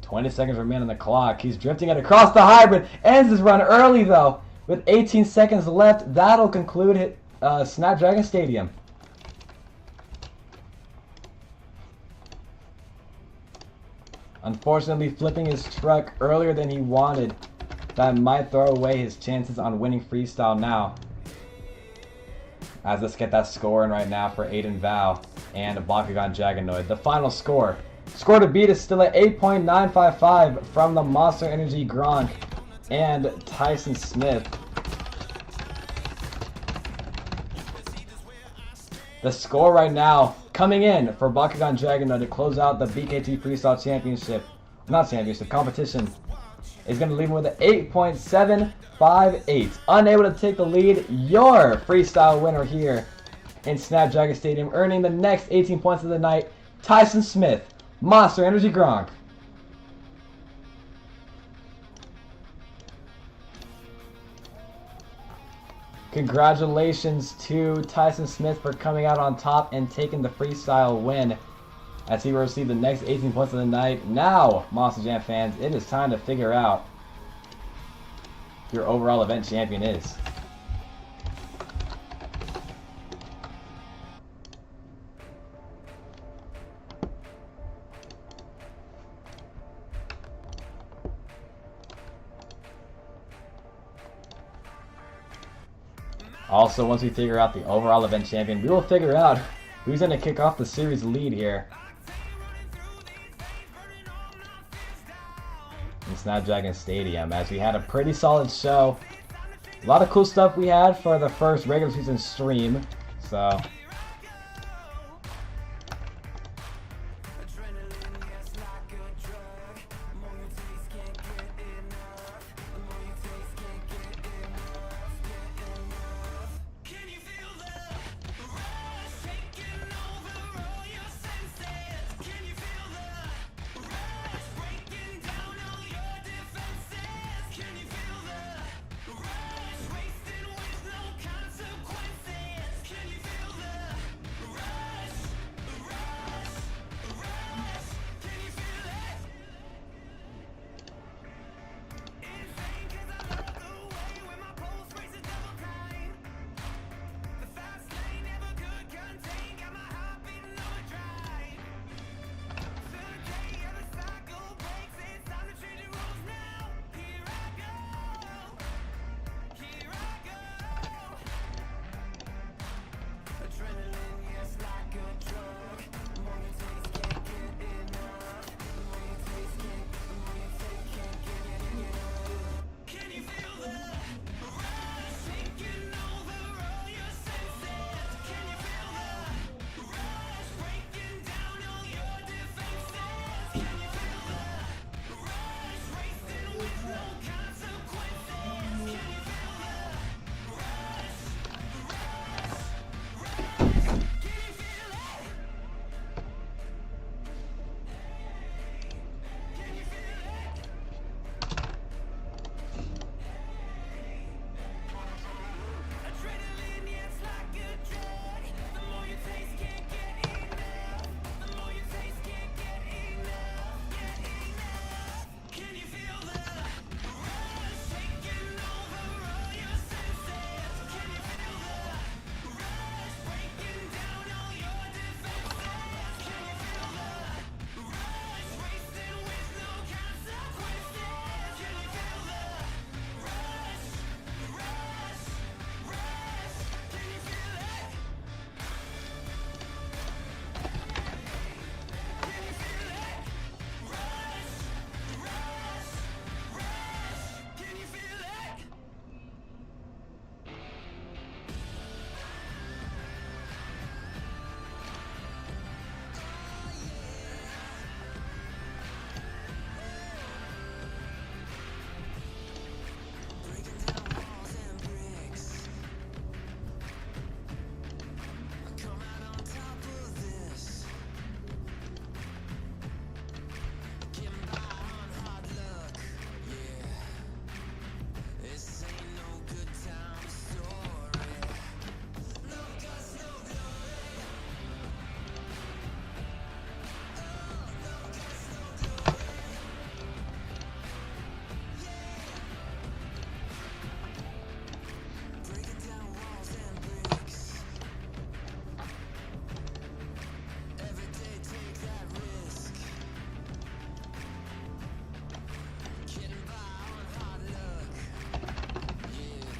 20 seconds remain on the clock. He's drifting it across the hybrid. Ends his run early though. With 18 seconds left, that'll conclude Snapdragon Stadium. Unfortunately, flipping his truck earlier than he wanted. That might throw away his chances on winning freestyle now. As let's get that score in right now for Aiden Val and Bakugan Dragonoid. The final score. Score to beat is still at 8.955 from the Monster Energy Gronk and Tyson Smith. The score right now coming in for Bakugan Dragonoid to close out the BKT Freestyle Championship. Not championship, competition. Is going to leave him with an 8.758. Unable to take the lead, your freestyle winner here in Snapdragon Stadium, earning the next 18 points of the night, Tyson Smith, Monster Energy Gronk. Congratulations to Tyson Smith for coming out on top and taking the freestyle win, as he will receive the next 18 points of the night. Now, Monster Jam fans, it is time to figure out who your overall event champion is. Also, once we figure out the overall event champion, we will figure out who's going to kick off the series lead here in Snapdragon Stadium, as we had a pretty solid show. A lot of cool stuff we had for the first regular season stream, so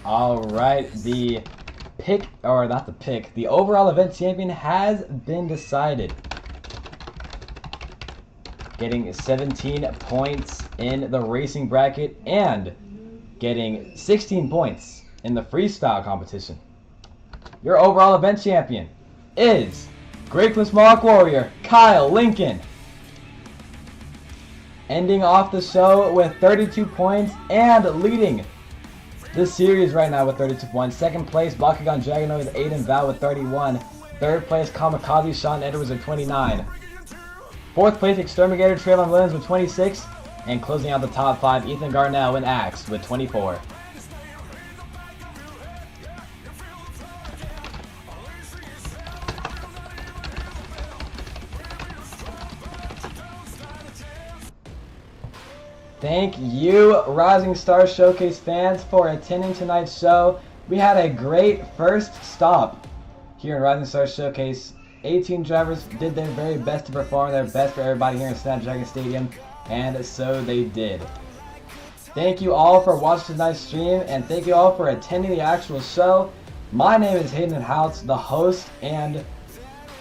Alright, the overall event champion has been decided. Getting 17 points in the racing bracket and getting 16 points in the freestyle competition. Your overall event champion is Great Clips Mohawk Warrior, Kyle Lincoln. Ending off the show with 32 points and leading this series right now with 32 points. Second place, Bakugan Dragonoid with Aiden Val with 31. Third place, Kamikaze Sean Edwards with 29. Fourth place, Exterminator Traylon Williams with 26. And closing out the top 5, Ethan Garnell and Axe with 24. Thank you, Rising Star Showcase fans, for attending tonight's show. We had a great first stop here in Rising Star Showcase. 18 drivers did their very best to perform their best for everybody here in Snapdragon Stadium, and so they did. Thank you all for watching tonight's stream, and thank you all for attending the actual show. My name is Hayden Houts, the host and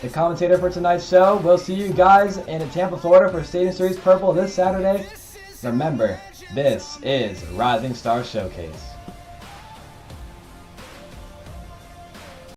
the commentator for tonight's show. We'll see you guys in Tampa, Florida for Stadium Series Purple this Saturday. Remember, this is Rising Star Showcase.